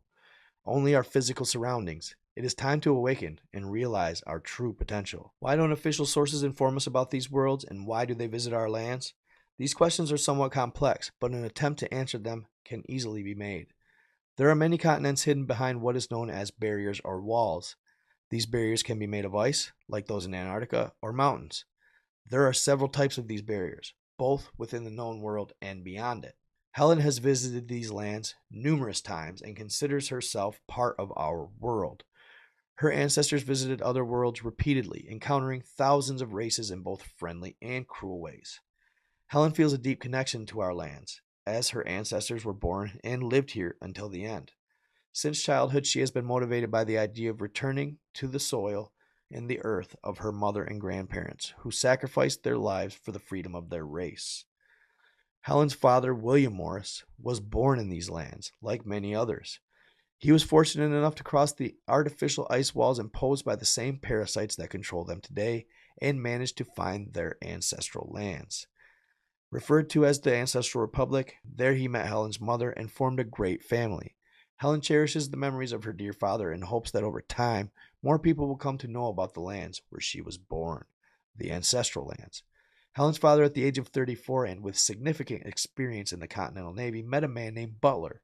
B: only our physical surroundings. It is time to awaken and realize our true potential. Why don't official sources inform us about these worlds, and why do they visit our lands? These questions are somewhat complex, but an attempt to answer them can easily be made. There are many continents hidden behind what is known as barriers or walls. These barriers can be made of ice, like those in Antarctica, or mountains. There are several types of these barriers, both within the known world and beyond it. Helen has visited these lands numerous times and considers herself part of our world. Her ancestors visited other worlds repeatedly, encountering thousands of races in both friendly and cruel ways. Helen feels a deep connection to our lands, as her ancestors were born and lived here until the end. Since childhood, she has been motivated by the idea of returning to the soil and the earth of her mother and grandparents, who sacrificed their lives for the freedom of their race. Helen's father, William Morris, was born in these lands, like many others. He was fortunate enough to cross the artificial ice walls imposed by the same parasites that control them today and managed to find their ancestral lands. Referred to as the Ancestral Republic, there he met Helen's mother and formed a great family. Helen cherishes the memories of her dear father and hopes that over time, more people will come to know about the lands where she was born, the ancestral lands. Helen's father, at the age of 34 and with significant experience in the Continental Navy, met a man named Butler.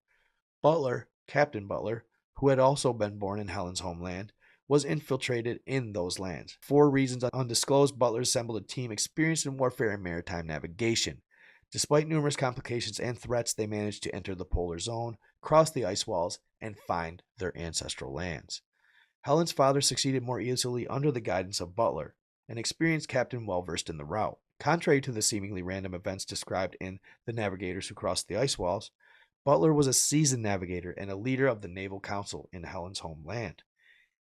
B: Captain Butler, who had also been born in Helen's homeland, was infiltrated in those lands. For reasons undisclosed, Butler assembled a team experienced in warfare and maritime navigation. Despite numerous complications and threats, they managed to enter the polar zone, cross the ice walls, and find their ancestral lands. Helen's father succeeded more easily under the guidance of Butler, an experienced captain well-versed in the route. Contrary to the seemingly random events described in The Navigators Who Crossed the Ice Walls, Butler was a seasoned navigator and a leader of the Naval Council in Helen's homeland.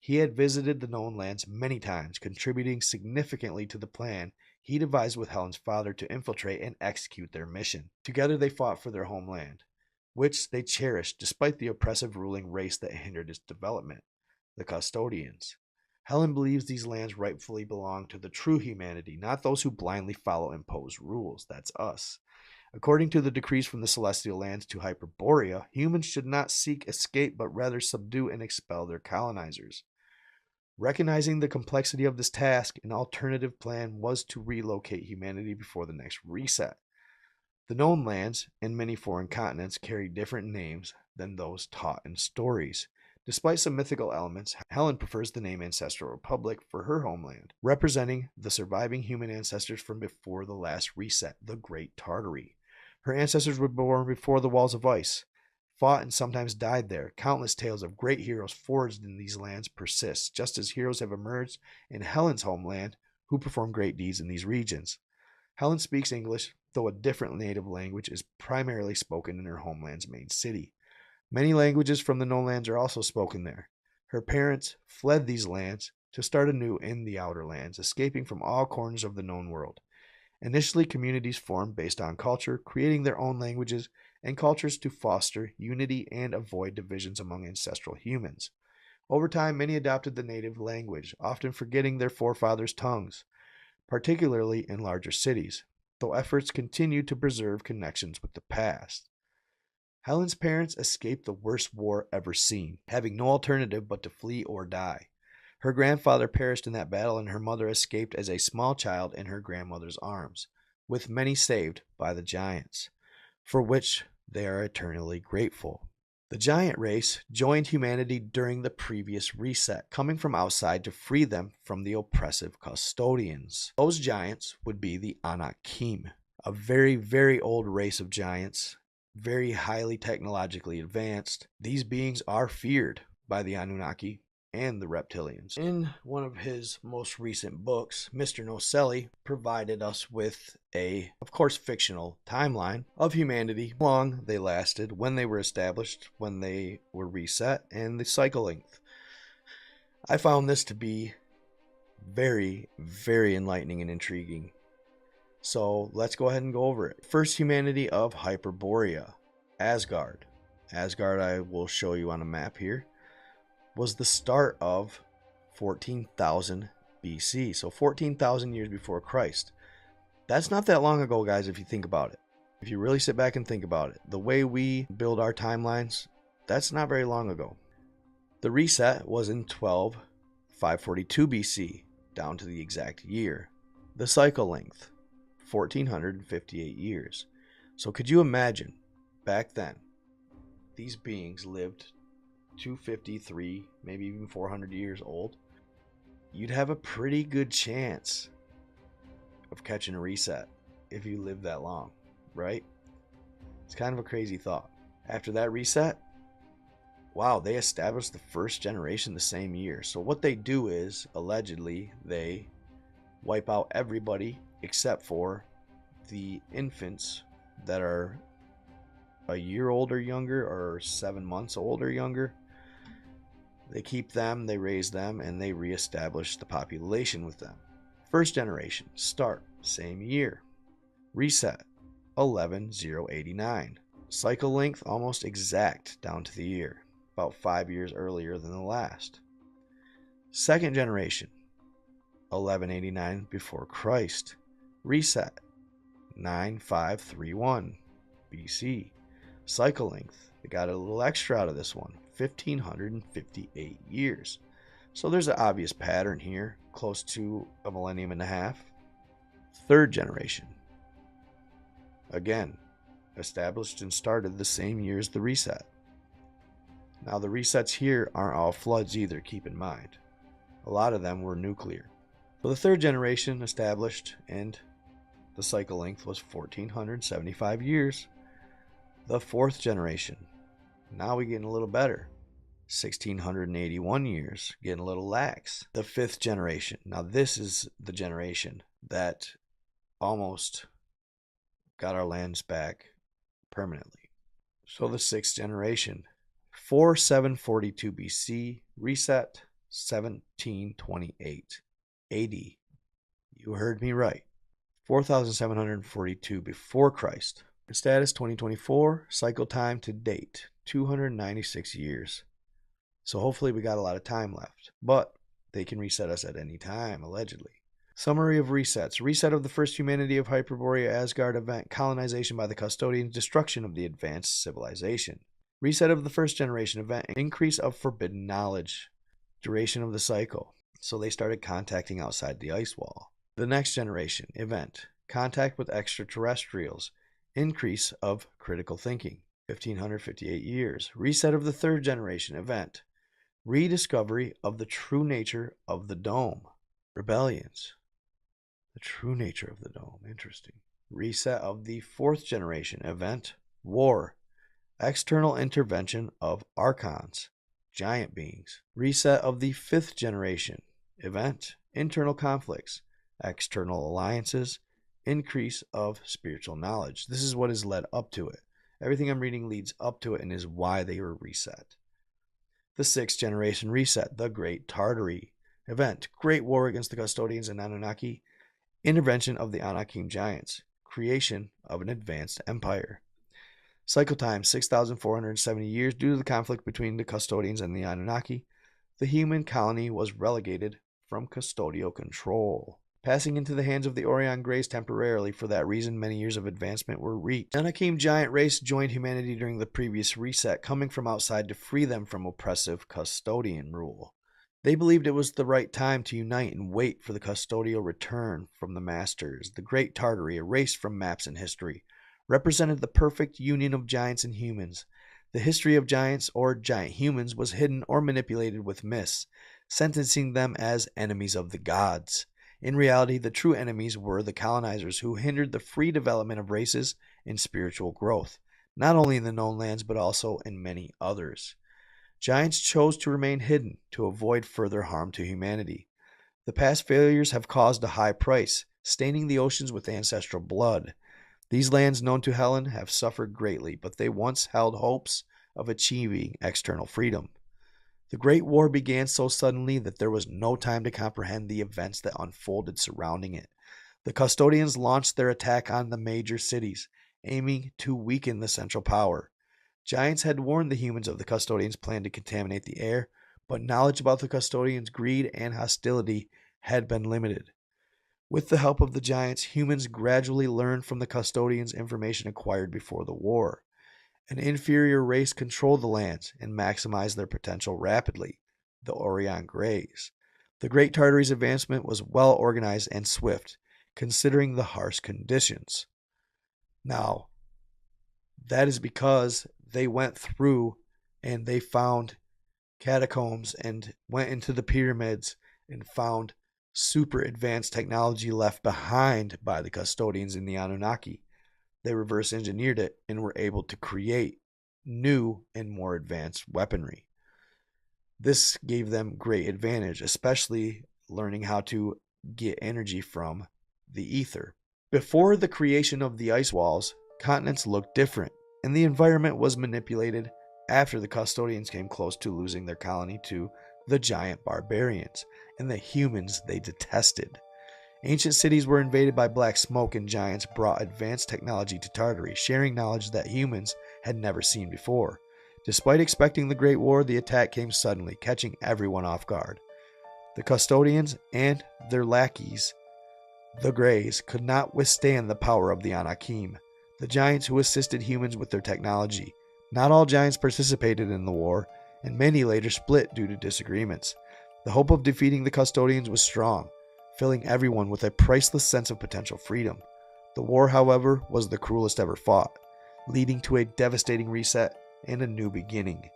B: He had visited the known lands many times, contributing significantly to the plan he devised with Helen's father to infiltrate and execute their mission. Together they fought for their homeland, which they cherished despite the oppressive ruling race that hindered its development. the custodians. Helen believes these lands rightfully belong to the true humanity, not those who blindly follow imposed rules. That's us. According to the decrees from the celestial lands to Hyperborea, humans should not seek escape but rather subdue and expel their colonizers. Recognizing the complexity of this task, an alternative plan was to relocate humanity before the next reset. The known lands and many foreign continents carry different names than those taught in stories. Despite some mythical elements, Helen prefers the name Ancestral Republic for her homeland, representing the surviving human ancestors from before the last reset, the Great Tartery. Her ancestors were born before the walls of ice, fought and sometimes died there. Countless tales of great heroes forged in these lands persist, just as heroes have emerged in Helen's homeland who perform great deeds in these regions. Helen speaks English, though a different native language is primarily spoken in her homeland's main city. Many languages from the known lands are also spoken there. Her parents fled these lands to start anew in the Outer Lands, escaping from all corners of the known world. Initially, communities formed based on culture, creating their own languages and cultures to foster unity and avoid divisions among ancestral humans. Over time, many adopted the native language, often forgetting their forefathers' tongues, particularly in larger cities, though efforts continued to preserve connections with the past. Helen's parents escaped the worst war ever seen, having no alternative but to flee or die. Her grandfather perished in that battle, and her mother escaped as a small child in her grandmother's arms, with many saved by the giants, for which they are eternally grateful. The giant race joined humanity during the previous reset, coming from outside to free them from the oppressive custodians. Those giants would be the Anakim, a very, very old race of giants, very highly technologically advanced. These beings are feared by the Anunnaki and the Reptilians. In one of his most recent books, Mr. Nocelli provided us with a, of course, fictional timeline of humanity, how long they lasted, when they were established, when they were reset, and the cycle length. I found this to be very, very enlightening and intriguing. So let's go ahead and go over it. First humanity of Hyperborea, Asgard. Asgard, I will show you on a map here, was the start of 14,000 BC. So 14,000 years before Christ. That's not that long ago, guys, if you think about it. If you really sit back and think about it. The way we build our timelines, that's not very long ago. The reset was in 542 BC, down to the exact year. The cycle length, 1,458 years. So could you imagine, back then, these beings lived 253, maybe even 400 years old? You'd have a pretty good chance of catching a reset if you live that long, right? It's kind of a crazy thought. After that reset, wow, they established the first generation the same year. So what they do is, allegedly, they wipe out everybody except for the infants that are a year old or younger, or 7 months old or younger. They keep them, they raise them, and they reestablish the population with them. First generation, start, same year. Reset, 11,089. Cycle length, almost exact down to the year, about 5 years earlier than the last. Second generation, 1189 before Christ. Reset, 9531 BC. Cycle length, they got a little extra out of this one, 1,558 years. So there's an obvious pattern here, close to a millennium and a half. Third generation, again, established and started the same year as the reset. Now the resets here aren't all floods either, keep in mind. A lot of them were nuclear. So the third generation established, and the cycle length was 1,475 years. The fourth generation, now we're getting a little better, 1,681 years, getting a little lax. The fifth generation, now this is the generation that almost got our lands back permanently. So the sixth generation, 4742 BC, reset, 1728 AD. You heard me right. 4,742 before Christ. Status 2024, cycle time to date, 296 years. So hopefully we got a lot of time left. But they can reset us at any time, allegedly. Summary of resets. Reset of the first humanity of Hyperborea Asgard event. Colonization by the custodians. Destruction of the advanced civilization. Reset of the first generation event. Increase of forbidden knowledge. Duration of the cycle. So they started contacting outside the ice wall. The next generation event. Contact with extraterrestrials. Increase of critical thinking. 1558 years. Reset of the third generation event. Rediscovery of the true nature of the dome. Rebellions. The true nature of the dome. Interesting. Reset of the fourth generation event. War. External intervention of archons. Giant beings. Reset of the fifth generation event. Internal conflicts. External alliances. Increase of spiritual knowledge. This is what has led up to it. Everything I'm reading leads up to it and is why they were reset. The sixth generation reset. The Great Tartery event. Great war against the custodians and Anunnaki. Intervention of the Anakim giants. Creation of an advanced empire. Cycle time 6,470 years. Due to the conflict between the custodians and the Anunnaki, the human colony was relegated from custodial control, passing into the hands of the Orion Grays temporarily. For that reason, many years of advancement were reached. The Anakim giant race joined humanity during the previous reset, coming from outside to free them from oppressive custodian rule. They believed it was the right time to unite and wait for the custodial return from the masters. The Great Tartery, erased from maps and history, represented the perfect union of giants and humans. The history of giants or giant humans was hidden or manipulated with myths, sentencing them as enemies of the gods. In reality, the true enemies were the colonizers who hindered the free development of races and spiritual growth, not only in the known lands but also in many others. Giants chose to remain hidden to avoid further harm to humanity. The past failures have caused a high price, staining the oceans with ancestral blood. These lands known to Helen have suffered greatly, but they once held hopes of achieving external freedom. The Great War began so suddenly that there was no time to comprehend the events that unfolded surrounding it. The custodians launched their attack on the major cities, aiming to weaken the central power. Giants had warned the humans of the custodians' plan to contaminate the air, but knowledge about the custodians' greed and hostility had been limited. With the help of the giants, humans gradually learned from the custodians information acquired before the war. An inferior race controlled the lands and maximized their potential rapidly, the Orion Grays. The Great Tartary's advancement was well organized and swift, considering the harsh conditions. Now, that is because they went through and they found catacombs and went into the pyramids and found super advanced technology left behind by the custodians in the Anunnaki. They reverse engineered it and were able to create new and more advanced weaponry. This gave them great advantage, especially learning how to get energy from the ether. Before the creation of the ice walls, continents looked different, and the environment was manipulated after the custodians came close to losing their colony to the giant barbarians and the humans they detested. Ancient cities were invaded by black smoke, and giants brought advanced technology to Tartery, sharing knowledge that humans had never seen before. Despite expecting the Great War, the attack came suddenly, catching everyone off guard. The custodians and their lackeys, the Greys, could not withstand the power of the Anakim, the giants who assisted humans with their technology. Not all giants participated in the war, and many later split due to disagreements. The hope of defeating the custodians was strong, filling everyone with a priceless sense of potential freedom. The war, however, was the cruelest ever fought, leading to a devastating reset and a new beginning.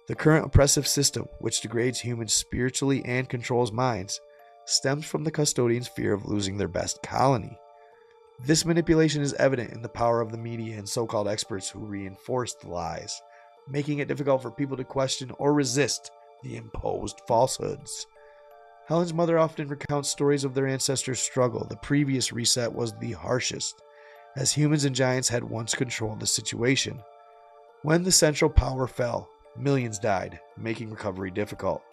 B: The current oppressive system, which degrades humans spiritually and controls minds, stems from the custodians' fear of losing their best colony. This manipulation is evident in the power of the media and so-called experts who reinforce the lies, making it difficult for people to question or resist the imposed falsehoods. Helen's mother often recounts stories of their ancestors' struggle. The previous reset was the harshest, as humans and giants had once controlled the situation. When the central power fell, millions died, making recovery difficult.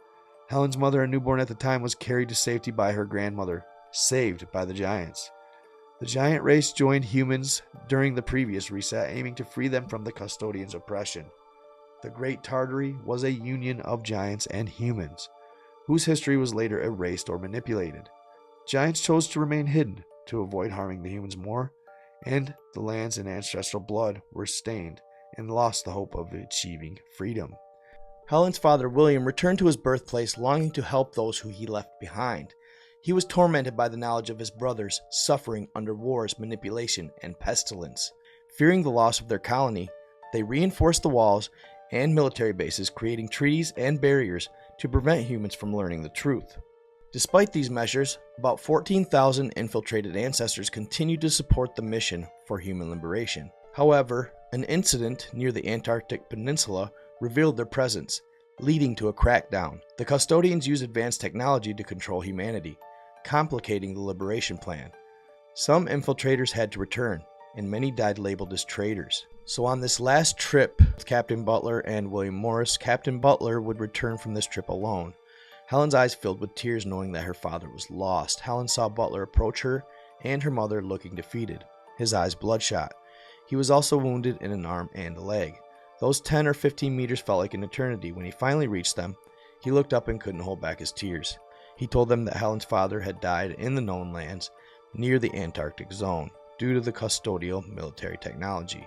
B: Helen's mother, a newborn at the time, was carried to safety by her grandmother, saved by the giants. The giant race joined humans during the previous reset, aiming to free them from the custodians' oppression. The Great Tartery was a union of giants and humans, whose history was later erased or manipulated. Giants chose to remain hidden to avoid harming the humans more, and the lands in ancestral blood were stained and lost the hope of achieving freedom.
A: Helen's father, William, returned to his birthplace longing to help those who he left behind. He was tormented by the knowledge of his brothers suffering under wars, manipulation, and pestilence. Fearing the loss of their colony, they reinforced the walls and military bases, creating treaties and barriers to prevent humans from learning the truth. Despite these measures, about 14,000 infiltrated ancestors continued to support the mission for human liberation. However, an incident near the Antarctic Peninsula revealed their presence, leading to a crackdown. The custodians used advanced technology to control humanity, complicating the liberation plan. Some infiltrators had to return, and many died labeled as traitors. So on this last trip with Captain Butler and William Morris, Captain Butler would return from this trip alone. Helen's eyes filled with tears knowing that her father was lost. Helen saw Butler approach her and her mother looking defeated, his eyes bloodshot. He was also wounded in an arm and a leg. Those 10 or 15 meters felt like an eternity. When he finally reached them, he looked up and couldn't hold back his tears. He told them that Helen's father had died in the known lands near the Antarctic zone due to the custodial military technology.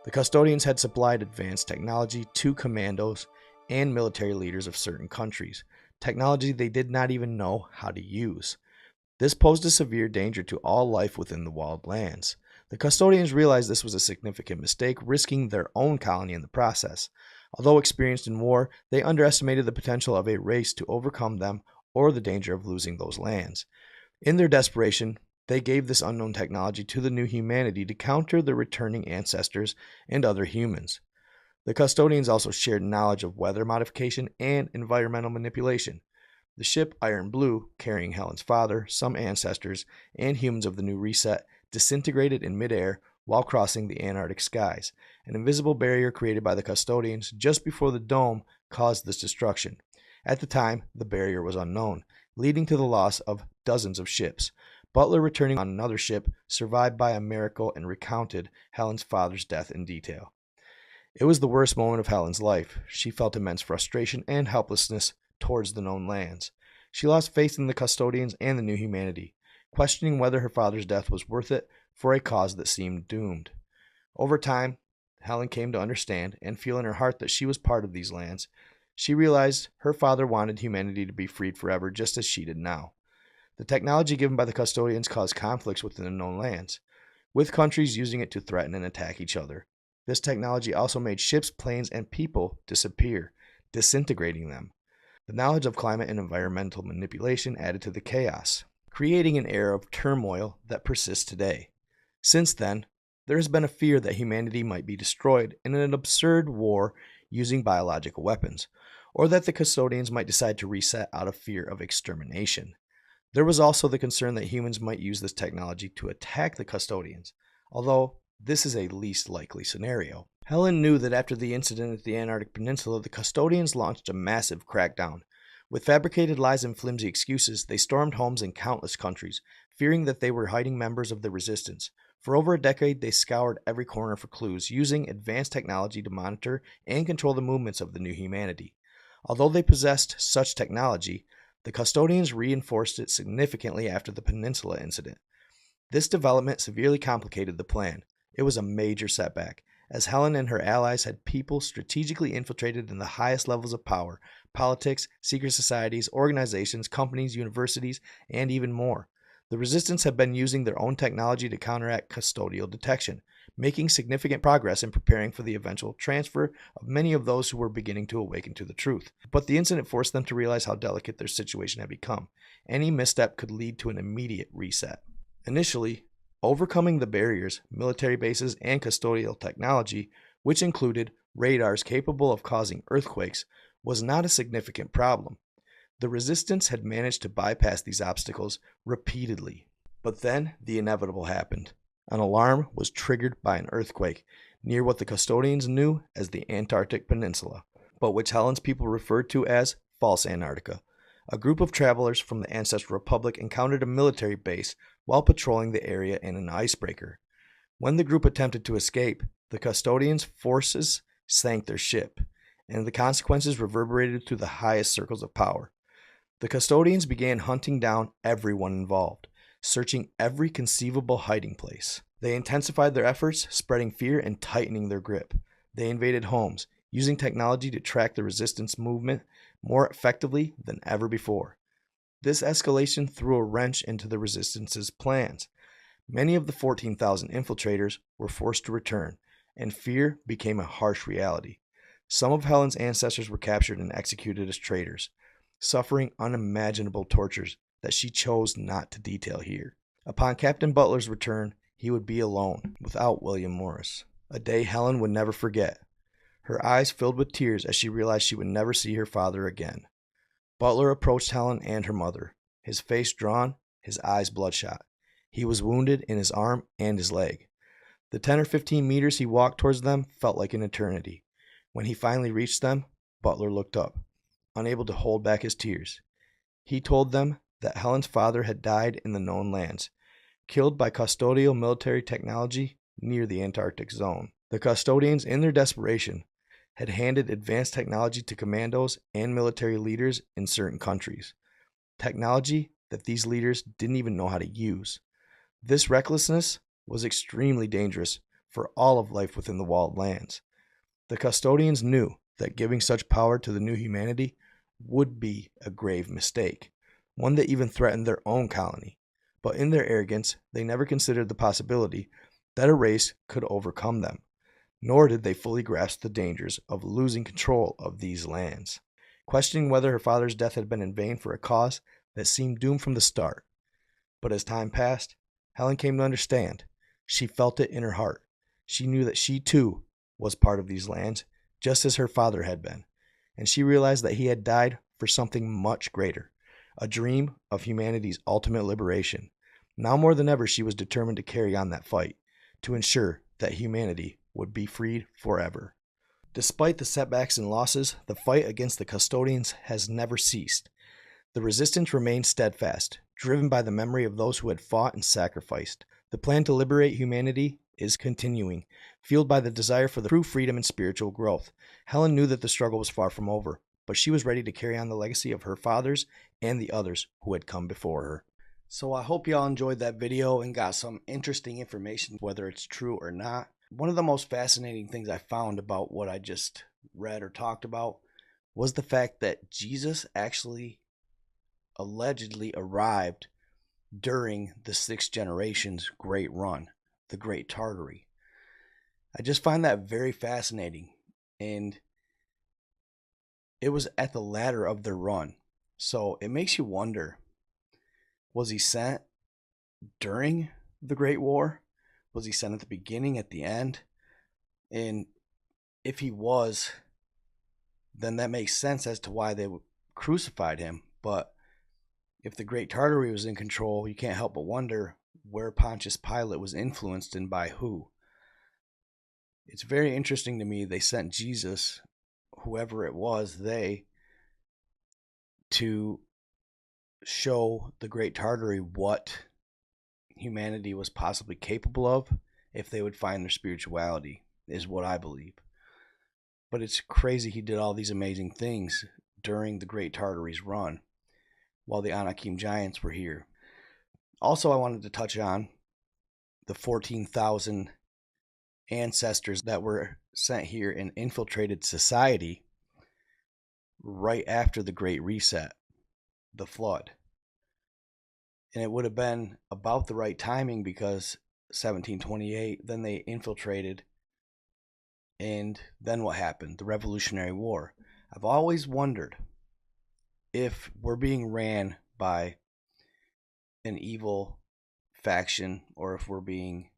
A: The custodians had supplied advanced technology to commandos and military leaders of certain countries, technology they did not even know how to use. This posed a severe danger to all life within the walled lands. The custodians realized this was a significant mistake, risking their own colony in the process. Although experienced in war, they underestimated the potential of a race to overcome them or the danger of losing those lands. In their desperation, they gave this unknown technology to the new humanity to counter the returning ancestors and other humans. The custodians also shared knowledge of weather modification and environmental manipulation. The ship Iron Blue, carrying Helen's father, some ancestors, and humans of the new reset, disintegrated in midair while crossing the Antarctic skies. An invisible barrier created by the custodians just before the dome caused this destruction. At the time, the barrier was unknown, leading to the loss of dozens of ships. Butler, returning on another ship, survived by a miracle and recounted Helen's father's death in detail. It was the worst moment of Helen's life. She felt immense frustration and helplessness towards the known lands. She lost faith in the custodians and the new humanity, questioning whether her father's death was worth it for a cause that seemed doomed. Over time, Helen came to understand and feel in her heart that she was part of these lands. She realized her father wanted humanity to be freed forever, just as she did now. The technology given by the custodians caused conflicts within the known lands, with countries using it to threaten and attack each other. This technology also made ships, planes, and people disappear, disintegrating them. The knowledge of climate and environmental manipulation added to the chaos, creating an era of turmoil that persists today. Since then, there has been a fear that humanity might be destroyed in an absurd war using biological weapons, or that the custodians might decide to reset out of fear of extermination. There was also the concern that humans might use this technology to attack the custodians, although this is a least likely scenario. Helen knew that after the incident at the Antarctic Peninsula, the custodians launched a massive crackdown. With fabricated lies and flimsy excuses, they stormed homes in countless countries, fearing that they were hiding members of the resistance. For over a decade, they scoured every corner for clues, using advanced technology to monitor and control the movements of the new humanity. Although they possessed such technology, the custodians reinforced it significantly after the Peninsula incident. This development severely complicated the plan. It was a major setback, as Helen and her allies had people strategically infiltrated in the highest levels of power: politics, secret societies, organizations, companies, universities, and even more. The resistance had been using their own technology to counteract custodial detection, making significant progress in preparing for the eventual transfer of many of those who were beginning to awaken to the truth. But the incident forced them to realize how delicate their situation had become. Any misstep could lead to an immediate reset. Initially, overcoming the barriers, military bases, and custodial technology, which included radars capable of causing earthquakes, was not a significant problem. The resistance had managed to bypass these obstacles repeatedly. But then the inevitable happened. An alarm was triggered by an earthquake near what the custodians knew as the Antarctic Peninsula, but which Helen's people referred to as False Antarctica. A group of travelers from the Ancestral Republic encountered a military base while patrolling the area in an icebreaker. When the group attempted to escape, the custodians' forces sank their ship. and the consequences reverberated through the highest circles of power. The custodians began hunting down everyone involved, searching every conceivable hiding place. They intensified their efforts, spreading fear and tightening their grip. They invaded homes, using technology to track the resistance movement more effectively than ever before. This escalation threw a wrench into the resistance's plans. Many of the 14,000 infiltrators were forced to return, and fear became a harsh reality. Some of Helen's ancestors were captured and executed as traitors, suffering unimaginable tortures that she chose not to detail here. Upon Captain Butler's return, he would be alone, without William Morris. A day Helen would never forget. Her eyes filled with tears as she realized she would never see her father again. Butler approached Helen and her mother, his face drawn, his eyes bloodshot. He was wounded in his arm and his leg. The 10 or 15 meters he walked towards them felt like an eternity. When he finally reached them, Butler looked up, unable to hold back his tears. He told them that Helen's father had died in the known lands, killed by custodial military technology near the Antarctic zone. The custodians, in their desperation, had handed advanced technology to commandos and military leaders in certain countries. Technology that these leaders didn't even know how to use. This recklessness was extremely dangerous for all of life within the walled lands. The custodians knew that giving such power to the new humanity would be a grave mistake, one that even threatened their own colony. But in their arrogance, they never considered the possibility that a race could overcome them, nor did they fully grasp the dangers of losing control of these lands. Questioning whether her father's death had been in vain for a cause that seemed doomed from the start. But as time passed, Helen came to understand. She felt it in her heart. She knew that she too was part of these lands, just as her father had been. And she realized that he had died for something much greater, a dream of humanity's ultimate liberation. Now more than ever, she was determined to carry on that fight, to ensure that humanity would be freed forever. Despite the setbacks and losses, the fight against the custodians has never ceased. The resistance remains steadfast, driven by the memory of those who had fought and sacrificed. The plan to liberate humanity is continuing, fueled by the desire for the true freedom and spiritual growth. Helen knew that the struggle was far from over, but she was ready to carry on the legacy of her fathers and the others who had come before her. So I hope y'all enjoyed that video and got some interesting information, whether it's true or not. One of the most fascinating things I found about what I just read or talked about was the fact that Jesus actually allegedly arrived during the Sixth Generation's Great Run, the Great Tartery. I just find that very fascinating, and it was at the latter of their run. So it makes you wonder, was he sent during the Great War? Was he sent at the beginning, at the end? And if he was, then that makes sense as to why they crucified him. But if the Great Tartery was in control, you can't help but wonder where Pontius Pilate was influenced and by who. It's very interesting to me they sent Jesus, whoever it was, to show the Great Tartery what humanity was possibly capable of if they would find their spirituality, is what I believe. But it's crazy he did all these amazing things during the Great Tartary's run while the Anakim giants were here. Also, I wanted to touch on the 14,000 ancestors that were sent here and infiltrated society right after the Great Reset, the flood. And it would have been about the right timing because 1728, then they infiltrated. And then what happened? The Revolutionary War. I've always wondered if we're being ran by an evil faction or if we're being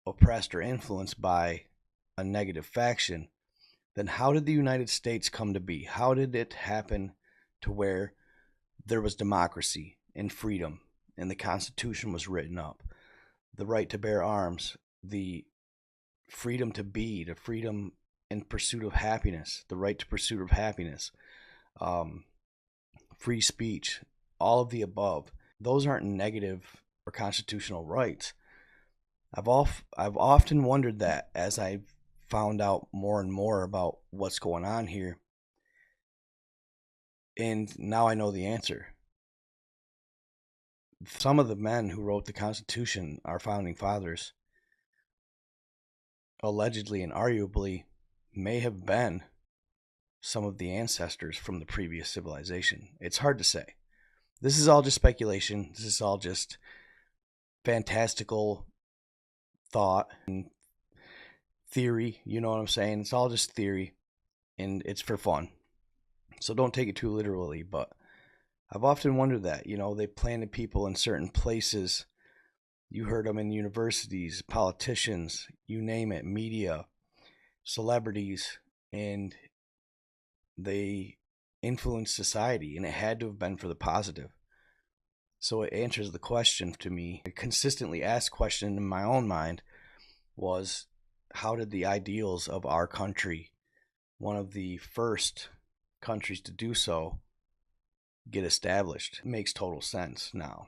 A: oppressed or influenced by a negative faction, then how did the United States come to be? How did it happen to where there was democracy and freedom and the Constitution was written up, the right to bear arms, the freedom to be, the freedom in pursuit of happiness, the right to pursuit of happiness, free speech, all of the above? Those aren't negative or constitutional rights. I've often wondered that as I've found out more and more about what's going on here. And now I know the answer. Some of the men who wrote the Constitution, our founding fathers, allegedly and arguably may have been some of the ancestors from the previous civilization. It's hard to say. This is all just speculation. This is all just fantastical thought and theory. You know what I'm saying? It's all just theory, and it's for fun. So don't take it too literally, but I've often wondered that. They planted people in certain places. You heard them in universities, politicians, you name it, media, celebrities, and they influenced society, and it had to have been for the positive. So it answers the question to me. A consistently asked question in my own mind was, how did the ideals of our country, one of the first countries to do so, get established? It makes total sense now.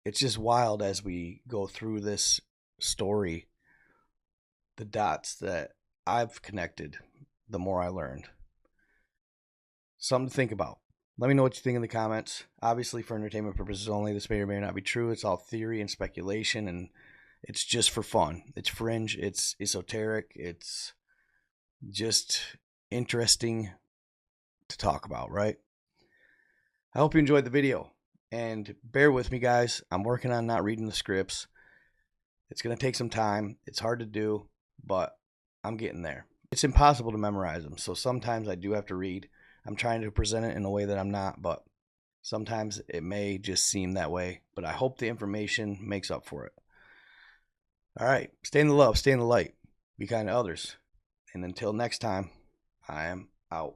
A: It's just wild as we go through this story, the dots that I've connected, the more I learned. Something to think about. Let me know what you think in the comments. Obviously, for entertainment purposes only, this may or may not be true. It's all theory and speculation, and it's just for fun. It's fringe, it's esoteric, it's just interesting to talk about, right? I hope you enjoyed the video, and bear with me, guys. I'm working on not reading the scripts. It's going to take some time. It's hard to do, but I'm getting there. It's impossible to memorize them, so sometimes I do have to read. I'm trying to present it in a way that I'm not, but sometimes it may just seem that way. But I hope the information makes up for it. All right, stay in the love, stay in the light, be kind to others. And until next time, I am out.